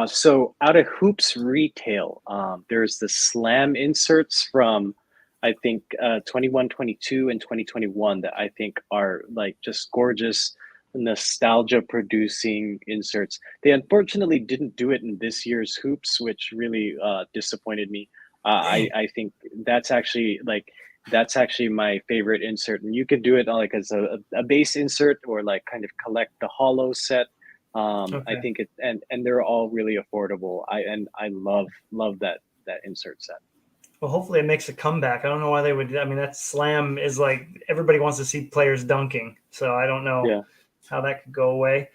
B: So out of Hoops Retail, there's the Slam inserts from I think 21, 22, and 2021 that I think are like just gorgeous nostalgia producing inserts. They unfortunately didn't do it in this year's Hoops, which really disappointed me.
A: Dang.
B: I think that's actually like that's actually my favorite insert, and you could do it like as a base insert or like kind of collect the hollow set. I
A: Okay.
B: think and they're all really affordable. I love that insert set.
A: Well, hopefully it makes a comeback. I don't know why they would. I mean, that Slam is like, everybody wants to see players dunking. So I don't know
B: Yeah.
A: how that could go away.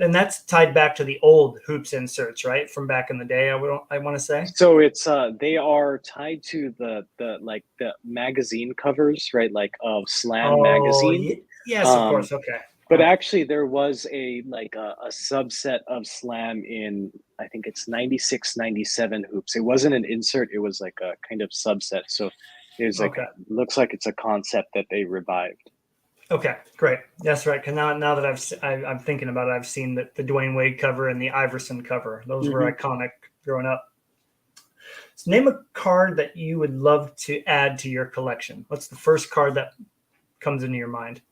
A: And that's tied back to the old hoops inserts, right? From back in the day, I want to say.
B: So it's they are tied to the like the magazine covers, right? Like of Slam
A: Oh,
B: magazine.
A: yes, of
B: Um,
A: course. Okay.
B: but
A: Wow.
B: actually there was a subset of Slam in I think it's 96, 97 hoops. It wasn't an insert, it was like a kind of subset. So it was like
A: Okay.
B: looks like it's a concept that they revived.
A: Okay. Great. That's right. Because now that I'm thinking about it, I've seen the Dwayne Wade cover and the Iverson cover. Those were
B: Hmm.
A: iconic growing up. So name a card that you would love to add to your collection. What's the first card that comes into your mind?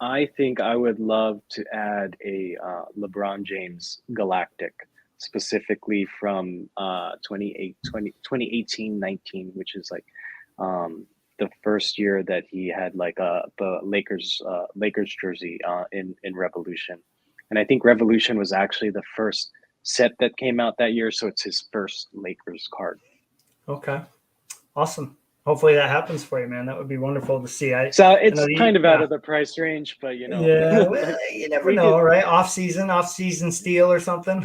B: I think I would love to add a LeBron James Galactic, specifically from 2018-19, which is like the first year that he had like the Lakers jersey in Revolution, and I think Revolution was actually the first set that came out that year, so it's his first Lakers card.
A: Okay. Awesome. Hopefully that happens for you, man. That would be wonderful to see.
B: So
A: I know
B: it's kind of out
A: yeah.
B: of the price range, but
A: Yeah,
B: like
A: well, you never
B: we could.
A: know, right? Off season steal or something.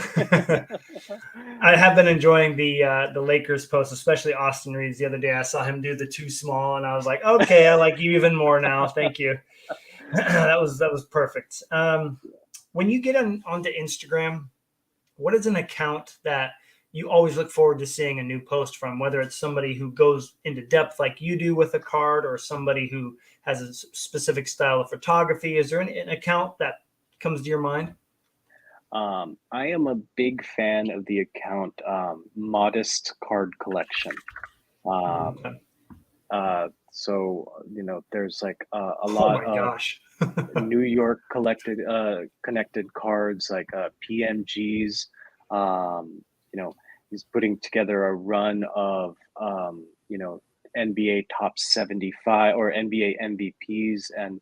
A: I have been enjoying the Lakers post, especially Austin Reeves. The other day, I saw him do the too small, and I was like, okay, I like you even more now. Thank you. That was perfect. When you get onto Instagram, what is an account that you always look forward to seeing a new post from, whether it's somebody who goes into depth like you do with a card, or somebody who has a specific style of photography? Is there an account that comes to your mind?
B: I am a big fan of the account Modest Card Collection. Um,
A: Okay.
B: there's like a
A: Oh
B: lot
A: my
B: of
A: gosh.
B: New York connected cards like PMGs. You know, he's putting together a run of NBA top 75 or NBA MVPs, and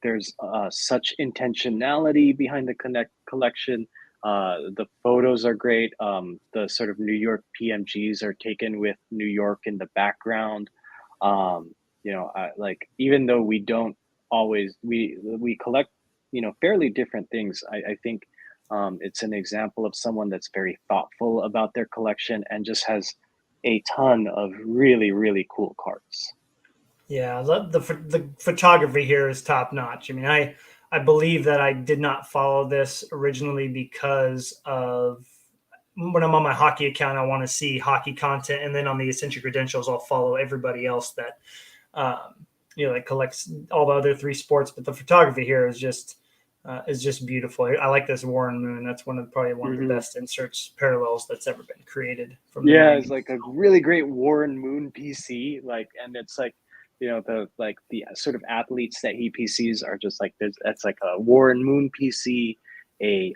B: there's such intentionality behind the connect collection. The photos are great. The sort of New York PMGs are taken with New York in the background. Like even though we don't always we collect fairly different things, I think it's an example of someone that's very thoughtful about their collection and just has a ton of really really cool cards.
A: Yeah, the photography here is top notch. I mean, I believe that I did not follow this originally because of, when I'm on my hockey account, I want to see hockey content, and then on the essential credentials, I'll follow everybody else that that collects all the other three sports. But the photography here is just is just beautiful. I like this Warren Moon. That's probably one of the
B: Hmm.
A: best inserts parallels that's ever been created from the
B: Yeah, it's
A: 90s.
B: like a really great Warren Moon PC. Like, and it's like, the sort of athletes that he PCs are just like this. That's like a Warren Moon PC, a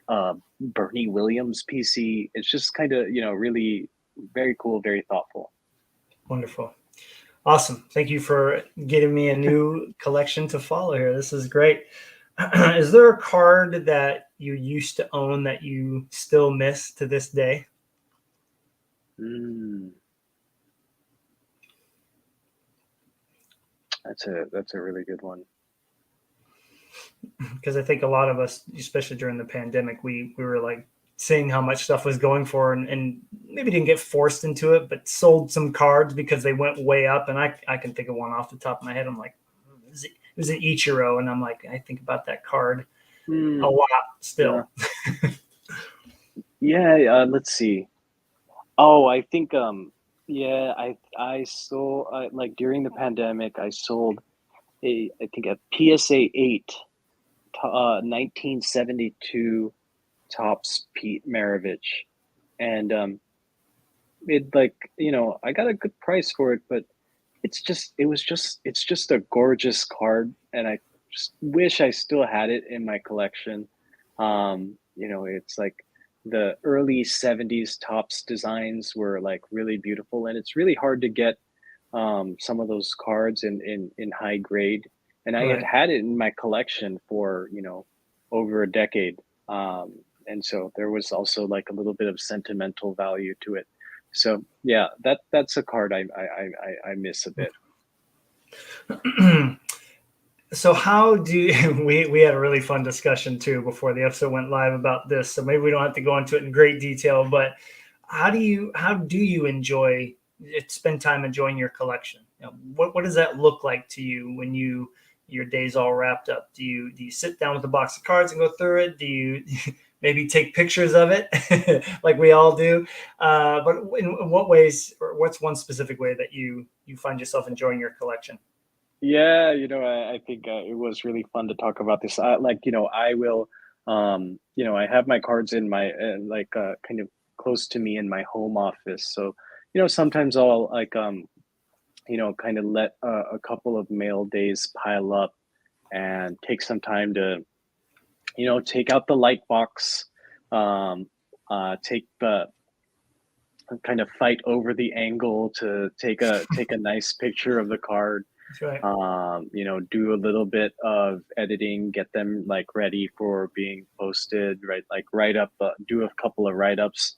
B: Bernie Williams PC. It's just kind of really very cool, very thoughtful.
A: Wonderful. Awesome. Thank you for getting me a new collection to follow here. This is great. Is there a card that you used to own that you still miss to this day?
B: Mm, that's a really good one.
A: Because I think a lot of us, especially during the pandemic, we were like seeing how much stuff was going for, and maybe didn't get forced into it, but sold some cards because they went way up. And I can think of one off the top of my head. I'm like, it was an Ichiro, and I'm like, I think about that card a
B: Mm,
A: lot
B: yeah,
A: still.
B: yeah. Let's see. Oh, I think yeah, I sold like during the pandemic, I sold a I think a PSA 8 1972 tops Pete Maravich, and it like I got a good price for it, but it's just a gorgeous card, and I just wish I still had it in my collection. It's like the early 70s tops designs were like really beautiful, and it's really hard to get some of those cards in high grade. And I had
A: Right.
B: had it in my collection for over a decade, and so there was also like a little bit of sentimental value to it. So yeah, that's a card I miss a bit.
A: So how do you, we had a really fun discussion too before the episode went live about this. So maybe we don't have to go into it in great detail, but how do you enjoy spend time enjoying your collection? What does that look like to you when your day's all wrapped up? Do you sit down with a box of cards and go through it? Do you maybe take pictures of it like we all do? But in what ways, or what's one specific way that you find yourself enjoying your collection?
B: Yeah, I think it was really fun to talk about this. I will, I have my cards in my kind of close to me in my home office. So, sometimes I'll like, kind of let a couple of mail days pile up and take some time to, take out the light box, um, take the kind of fight over the angle to take a nice picture of the card,
A: That's right.
B: do a little bit of editing, get them like ready for being posted, right? Like write up, do a couple of write ups,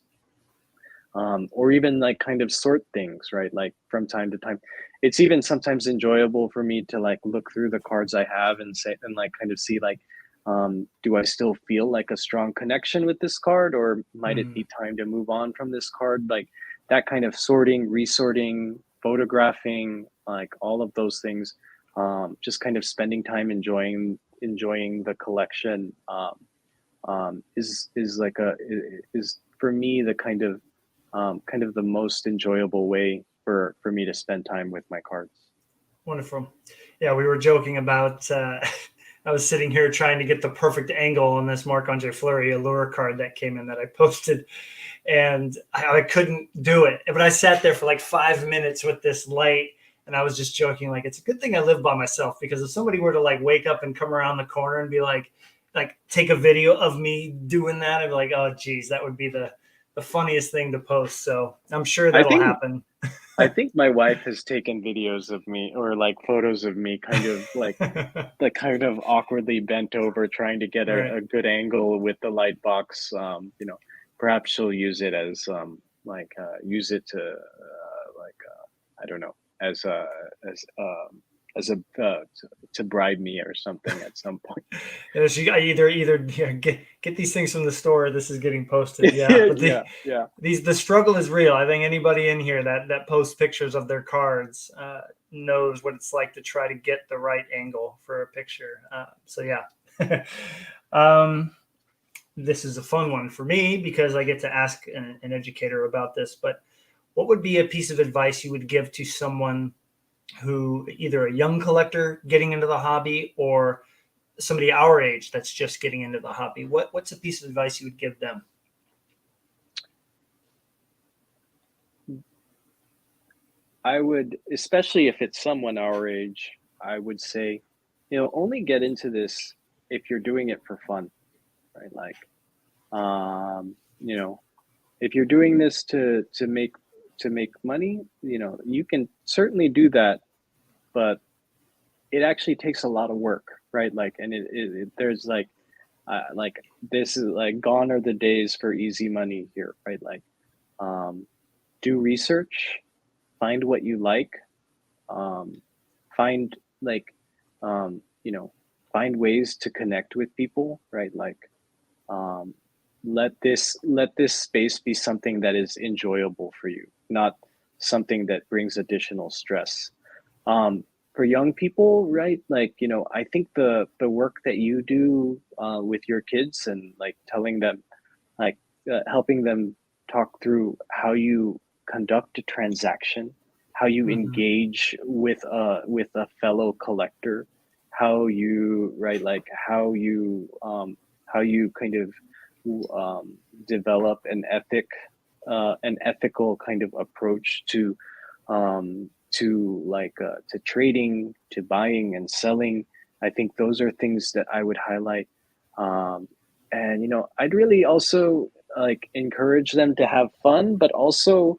B: or even like kind of sort things, right? Like from time to time, it's even sometimes enjoyable for me to like look through the cards I have and say, and like kind of see like, do I still feel like a strong connection with this card, or might it
A: Mhm.
B: be time to move on from this card? Like that kind of sorting, resorting, photographing, like all of those things. Just kind of spending time enjoying the collection, is like is for me the kind of the most enjoyable way for me to spend time with my cards.
A: Wonderful. Yeah, we were joking about. I was sitting here trying to get the perfect angle on this Marc-Andre Fleury allure card that came in that I posted, and I couldn't do it. But I sat there for like 5 minutes with this light, and I was just joking, like it's a good thing I live by myself, because if somebody were to like wake up and come around the corner and be like take a video of me doing that, I'd be like, oh geez, that would be the funniest thing to post. So I'm sure
B: I
A: that'll
B: think
A: happen.
B: I think my wife has taken videos of me or like photos of me kind of like kind of awkwardly bent over trying to get
A: Right.
B: a good angle with the light box. Perhaps she'll use it as use it to I don't know, as as um as a to bribe me or something at some point.
A: Yeah, she either yeah, get these things from the store. Or this is getting posted. Yeah, but
B: Yeah, yeah.
A: the struggle is real. I think anybody in here that posts pictures of their cards knows what it's like to try to get the right angle for a picture. So yeah, um, this is a fun one for me because I get to ask an educator about this. But what would be a piece of advice you would give to someone who either a young collector getting into the hobby, or somebody our age that's just getting into the hobby, what's a piece of advice you would give them?
B: I would, especially if it's someone our age, I would say, only get into this if you're doing it for fun, right? Like, um, you know, if you're doing this to make money, you can certainly do that, but it actually takes a lot of work, right? Like, and there's like this is like gone are the days for easy money here, right? Like, um, do research, find what you like, um, find like, um, you know, find ways to connect with people, right? Like, um, let this space be something that is enjoyable for you, not something that brings additional stress. um, for young people, right? Like, I think the work that you do with your kids and like telling them, like helping them talk through how you conduct a transaction, how you
A: Mm-hmm.
B: engage with a fellow collector, how you right like how you kind of develop an ethical kind of approach to trading, to buying and selling. I think those are things that I would highlight. And I'd really also like encourage them to have fun, but also,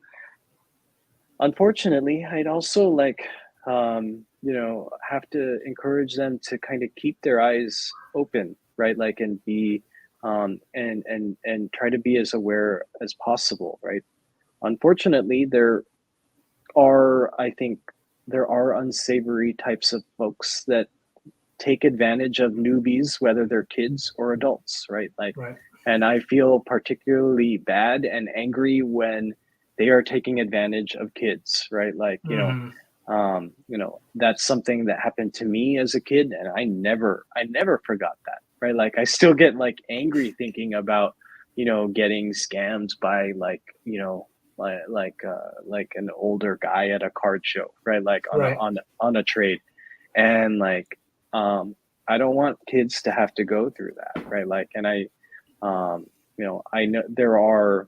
B: unfortunately, I'd also like have to encourage them to kind of keep their eyes open, right? Like, and be and try to be as aware as possible, right? Unfortunately, I think there are unsavory types of folks that take advantage of newbies, whether they're kids or adults, right? Like,
A: Right.
B: and I feel particularly bad and angry when they are taking advantage of kids, right? Like,
A: Mm-hmm.
B: that's something that happened to me as a kid, and I never forgot that, right? Like, I still get like angry thinking about, getting scammed by like an older guy at a card show, right? Like
A: Right.
B: on a trade, and like, I don't want kids to have to go through that, right? Like, and um, I know there are,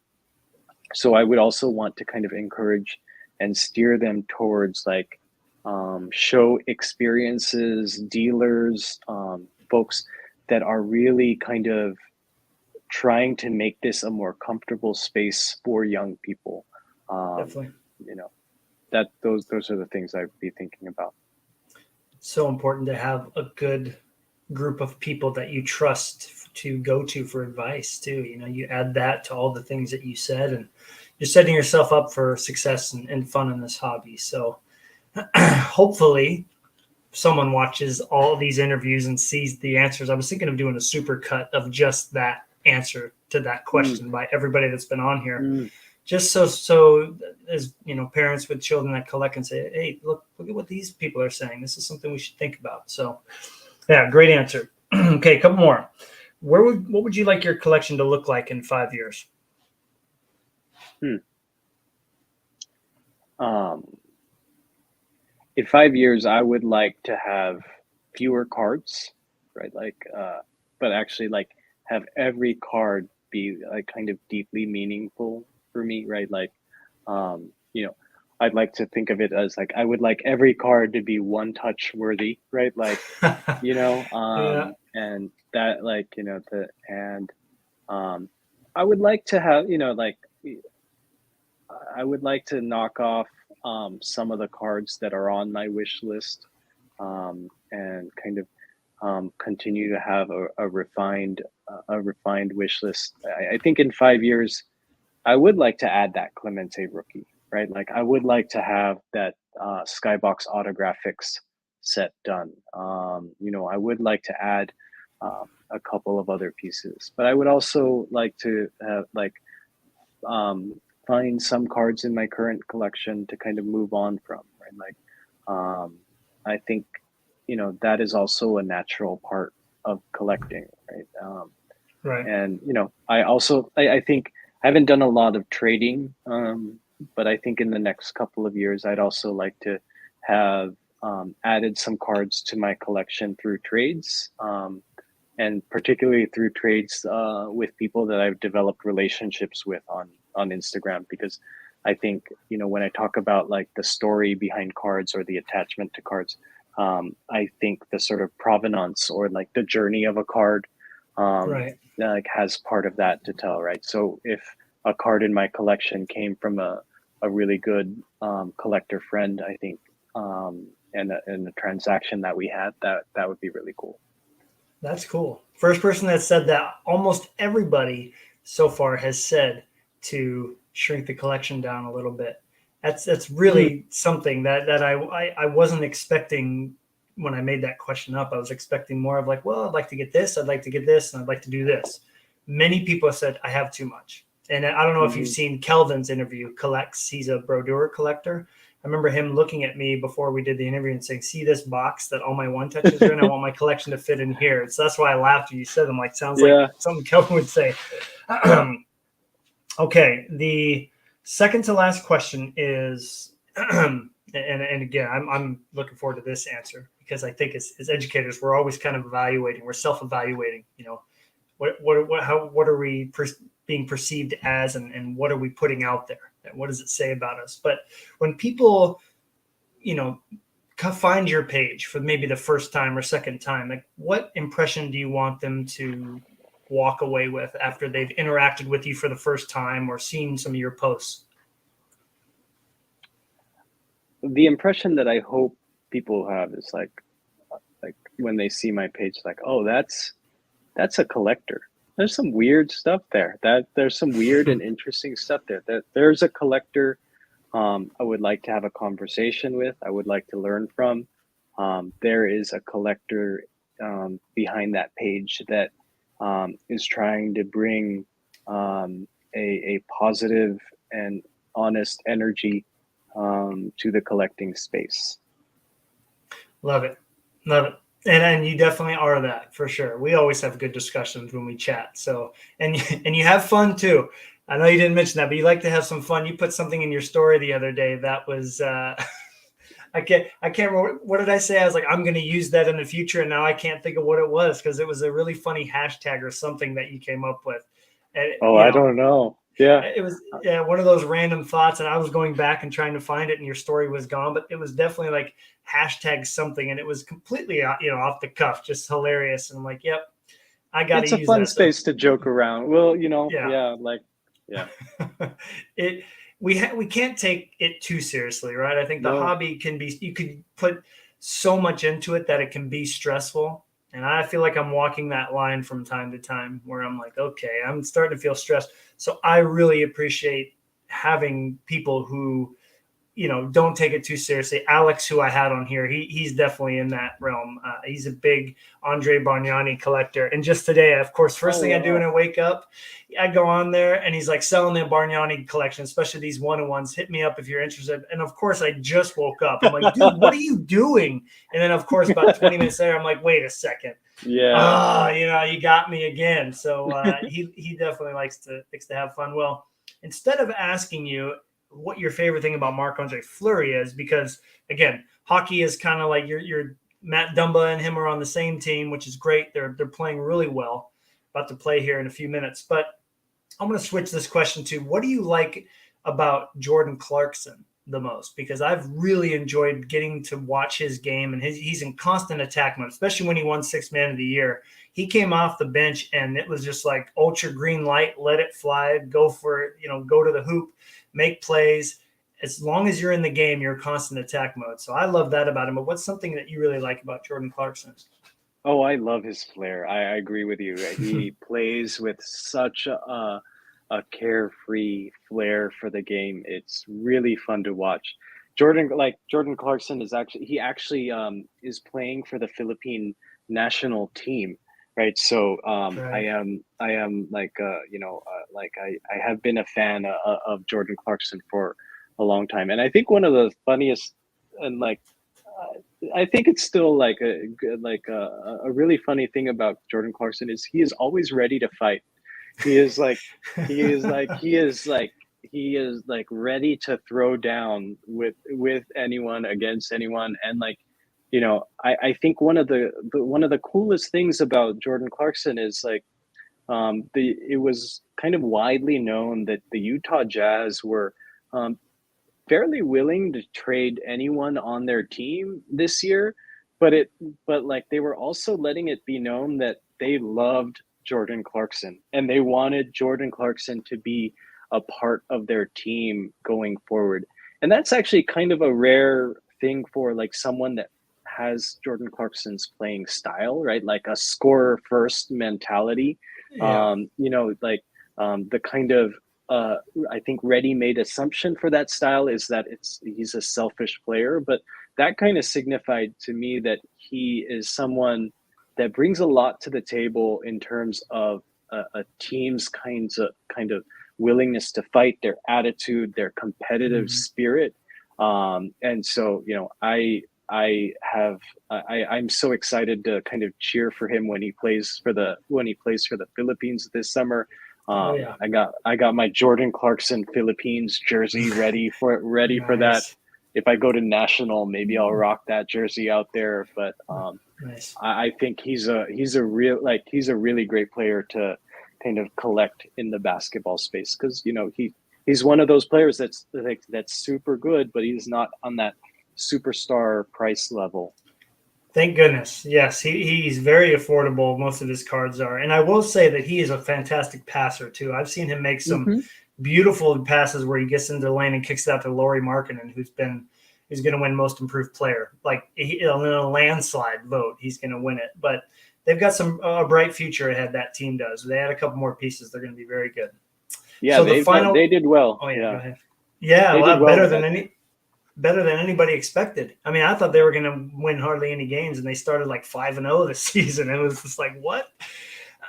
B: so I would also want to kind of encourage and steer them towards like show experiences, dealers, folks that are really kind of trying to make this a more comfortable space for young people. Um,
A: Definitely.
B: you know, that those are the things I'd be thinking about.
A: So important to have a good group of people that you trust to go to for advice too. You add that to all the things that you said, and you're setting yourself up for success and fun in this hobby. So hopefully someone watches all these interviews and sees the answers. I was thinking of doing a super cut of just that answer to that
B: Mm,
A: question by everybody that's been on here,
B: mm.
A: just so as parents with children that collect can say, hey, look at what these people are saying. This is something we should think about. So yeah, great answer. Okay, a couple more. What would you like your collection to look like in 5 years?
B: Hmm. Um, in 5 years, I would like to have fewer cards, right? Like, but actually, like, have every card be like kind of deeply meaningful for me, right? Like, um, you know, I'd like to think of it as like I would like every card to be one touch worthy, right? Like,
A: Yeah.
B: and that, like, and um, I would like to have, like, I would like to knock off some of the cards that are on my wish list, and kind of continue to have a refined wish list. I think in 5 years, I would like to add that Clemente rookie, right? Like, I would like to have that Skybox autographics set done. I would like to add a couple of other pieces, but I would also like to have like um, find some cards in my current collection to kind of move on from, right? Like, I think, that is also a natural part of collecting, right?
A: Right.
B: And, I think I haven't done a lot of trading, but I think in the next couple of years, I'd also like to have added some cards to my collection through trades, and particularly through trades with people that I've developed relationships with on Instagram. Because I think, when I talk about like the story behind cards or the attachment to cards, I think the sort of provenance or like the journey of a card,
A: Right.
B: like has part of that to tell, right? So if a card in my collection came from a really good collector friend, I think, and the transaction that we had, that would be really cool.
A: That's cool. First person that said that. Almost everybody so far has said to shrink the collection down a little bit. That's really something that I wasn't expecting when I made that question up. I was expecting more of like, well, I'd like to get this, I'd like to get this, and I'd like to do this. Many people have said I have too much. And I don't know if you've
B: Mm-hmm.
A: seen Kelvin's interview. Collects. He's a brodeur collector. I remember him looking at me before we did the interview and saying, "See this box that all my one touches are in? I want my collection to fit in here." So that's why I laughed when you said them. Like, sounds like
B: Yeah.
A: something Kelvin would say. Okay, the second to last question is, and again, I'm looking forward to this answer because I think as educators, we're always kind of evaluating, we're self-evaluating. What are we being perceived as, and what are we putting out there, and what does it say about us? But when people, you know, find your page for maybe the first time or second time, like what impression do you want them to walk away with after they've interacted with you for the first time or seen some of your posts?
B: The impression that I hope people have is like when they see my page, like, oh, that's a collector. There's some weird stuff there. That there's some weird and interesting stuff there. That there's a collector I would like to have a conversation with. I would like to learn from. There is a collector behind that page that is trying to bring a positive and honest energy to the collecting space.
A: Love it. Love it. And you definitely are that for sure. We always have good discussions when we chat. So, and you have fun too. I know you didn't mention that, but you like to have some fun. You put something in your story the other day that was I can't remember what did I say? I was like, I'm going to use that in the future, and now I can't think of what it was because it was a really funny hashtag or something that you came up with. And
B: Oh, I don't know. Yeah.
A: it was one of those random thoughts, and I was going back and trying to find it, and your story was gone, but it was definitely like hashtag something, and it was completely off the cuff, just hilarious. And I'm like, yep, I got to
B: It's a
A: use
B: fun
A: that. So
B: space to joke around. Well,
A: yeah.
B: yeah, like, yeah.
A: it we can't take it too seriously, right? I think the
B: No.
A: hobby can be, you could put so much into it that it can be stressful. And I feel like I'm walking that line from time to time where I'm like, okay, I'm starting to feel stressed. So I really appreciate having people who, don't take it too seriously. Alex, who I had on here, he's definitely in that realm. He's a big Andre Bargnani collector. And just today, of course, first
B: Oh,
A: thing I do when
B: wow.
A: I wake up, I go on there and he's like selling the Bargnani collection, especially these one-on-ones. Hit me up if you're interested. And of course, I just woke up. I'm like, dude, what are you doing? And then, of course, about 20 minutes later, I'm like, wait a second.
B: Yeah.
A: You got me again. So he definitely likes to have fun. Well, instead of asking you what your favorite thing about Marc-Andre Fleury is, because again, hockey is kind of like your Matt Dumba and him are on the same team, which is great. They're playing really well. About to play here in a few minutes, but I'm going to switch this question to what do you like about Jordan Clarkson the most? Because I've really enjoyed getting to watch his game, and he's in constant attack mode, especially when he won Sixth Man of the Year. He came off the bench, and it was just like ultra green light, let it fly, go for it, go to the hoop, make plays. As long as you're in the game, you're in constant attack mode. So I love that about him. But what's something that you really like about Jordan Clarkson?
B: Oh, I love his flair. I agree with you. He plays with such a carefree flair for the game. It's really fun to watch. Jordan Clarkson is playing for the Philippine national team, right? So
A: Right.
B: I am like I have been a fan of Jordan Clarkson for a long time, and I think one of the funniest and I think it's still like a really funny thing about Jordan Clarkson is he is always ready to fight. He is like he is like he is like he is like ready to throw down with anyone against anyone, and like I think one of the coolest things about Jordan Clarkson is like it was kind of widely known that the Utah Jazz were um, fairly willing to trade anyone on their team this year, but like they were also letting it be known that they loved Jordan Clarkson and they wanted Jordan Clarkson to be a part of their team going forward. And that's actually kind of a rare thing for like someone that has Jordan Clarkson's playing style, right? Like a scorer first mentality.
A: Yeah.
B: Like the kind of uh, I think ready-made assumption for that style is that he's a selfish player, but that kind of signified to me that he is someone that brings a lot to the table in terms of a team's kind of willingness to fight, their attitude, their competitive
A: Mhm.
B: spirit, and so I'm so excited to kind of cheer for him when he plays for the Philippines this summer.
A: Oh yeah.
B: I got my Jordan Clarkson Philippines jersey ready for that.
A: Nice.
B: If I go to national, maybe I'll rock that jersey out there. But
A: Nice.
B: I think he's a really great player to kind of collect in the basketball space because he's one of those players that's super good, but he's not on that superstar price level.
A: Thank goodness. Yes, he's very affordable. Most of his cards are. And I will say that he is a fantastic passer, too. I've seen him make some
B: Mm-hmm.
A: beautiful passes where he gets into the lane and kicks it out to Laurie Markkinen, who's going to win most improved player. Like in a landslide vote, he's going to win it. But they've got some a bright future ahead, that team does. They add a couple more pieces. They're going to be very good.
B: Yeah,
A: So the
B: they
A: final.
B: did well.
A: Oh, yeah, go
B: Yeah,
A: ahead. Yeah,
B: they did
A: well,
B: well with that.
A: better than anybody expected. I mean, I thought they were going to win hardly any games, and they started like 5-0 this season. It was just like, what?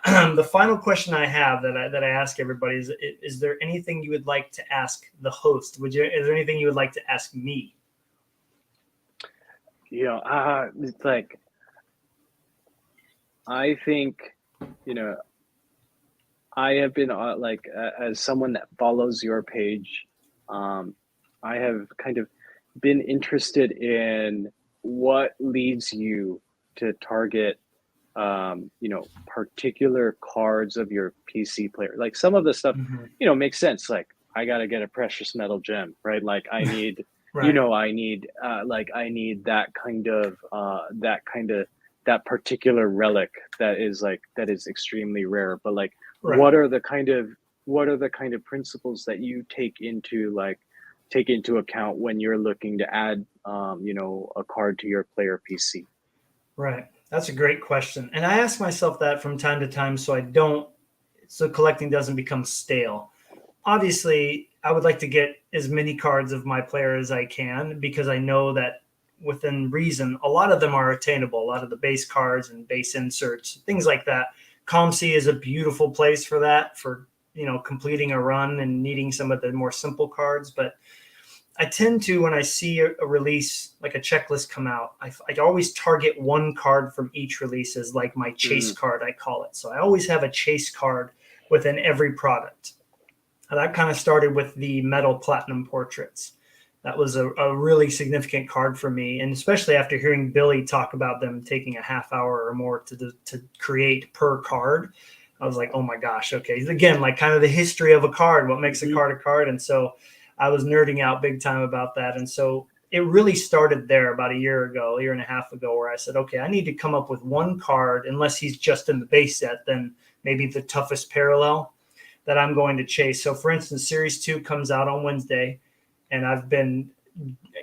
A: The final question I have that I ask everybody is there anything you would like to ask the host? Is there anything you would like to ask me?
B: It's like I think, you know, I have been as someone that follows your page, um, I have kind of been interested in what leads you to target particular cards of your PC player. Like some of the stuff,
A: Mm-hmm.
B: makes sense. Like I gotta get a precious metal gem, right? Like I need,
A: Right,
B: I need that particular relic that is extremely rare. But like,
A: right.
B: what are the kind of principles that you take into account when you're looking to add, a card to your player PC?
A: Right. That's a great question. And I ask myself that from time to time so collecting doesn't become stale. Obviously, I would like to get as many cards of my player as I can because I know that within reason, a lot of them are attainable. A lot of the base cards and base inserts, things like that. ComC is a beautiful place for that, for completing a run and needing some of the more simple cards. But I tend to, when I see a release, like a checklist come out, I always target one card from each release as like my chase
B: Mm,
A: card, I call it. So I always have a chase card within every product. And that kind of started with the metal platinum portraits. That was a really significant card for me. And especially after hearing Billy talk about them taking a half hour or more to create per card, I was like, oh my gosh, okay. Again, like kind of the history of a card, what makes
B: mhm,
A: a card. And so I was nerding out big time about that. And so it really started there about a year and a half ago, where I said, okay, I need to come up with one card, unless he's just in the base set, then maybe the toughest parallel that I'm going to chase. So, for instance, Series 2 comes out on Wednesday, and I've been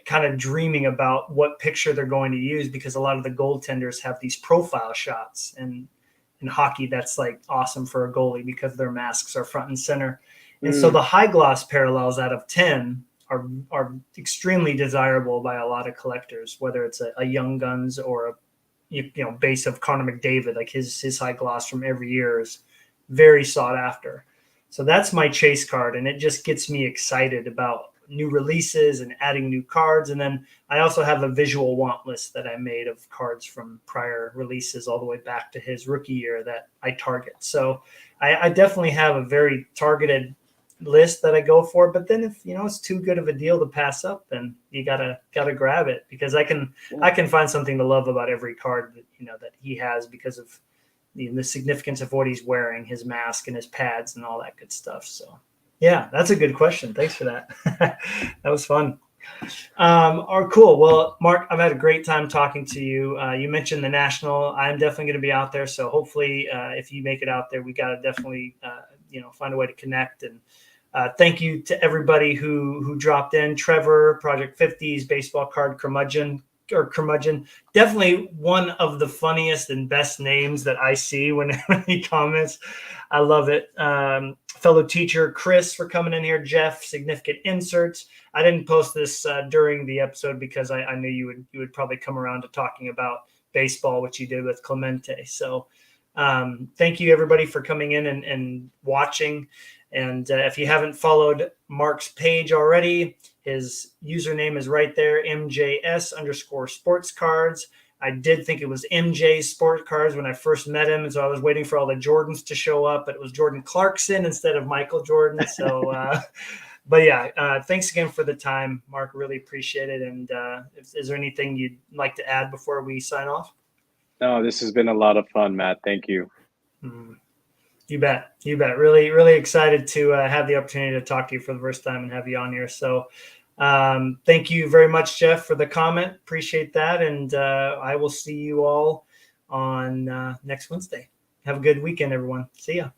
A: kind of dreaming about what picture they're going to use because a lot of the goaltenders have these profile shots. And in hockey, that's like awesome for a goalie because their masks are front and center. And so
B: mm,
A: the high gloss parallels out of 10 are extremely desirable by a lot of collectors, whether it's a Young Guns or a base of Connor McDavid. Like his high gloss from every year is very sought after. So that's my chase card, and it just gets me excited about new releases and adding new cards. And then I also have a visual want list that I made of cards from prior releases all the way back to his rookie year that I target. So I definitely have a very targeted list that I go for. But then if it's too good of a deal to pass up, then you gotta grab it, because I can find something to love about every card that he has, because of the significance of what he's wearing, his mask and his pads and all that good stuff. So yeah, that's a good question. Thanks for that. That was fun. Cool. Well, Mark, I've had a great time talking to you. You mentioned the National. I'm definitely going to be out there. So hopefully, if you make it out there, we got to definitely, find a way to connect. And thank you to everybody who dropped in. Trevor, Project 50s, Baseball Card Curmudgeon. Definitely one of the funniest and best names that I see when he comments. I love it. Fellow teacher Chris for coming in here. Jeff, Significant Inserts. I didn't post this during the episode because I knew you would probably come around to talking about baseball, which you did with Clemente. So thank you everybody for coming in and watching. And if you haven't followed Mark's page already, his username is right there, MJS_sports cards. I did think it was MJ Sport Cards when I first met him, and so I was waiting for all the Jordans to show up, but it was Jordan Clarkson instead of Michael Jordan. So, but yeah, thanks again for the time, Mark. Really appreciate it. And is there anything you'd like to add before we sign off?
B: No, this has been a lot of fun, Matt. Thank you.
A: You bet. Really, really excited to have the opportunity to talk to you for the first time and have you on here. So thank you very much, Jeff, for the comment. Appreciate that. And I will see you all on next Wednesday. Have a good weekend, everyone. See ya.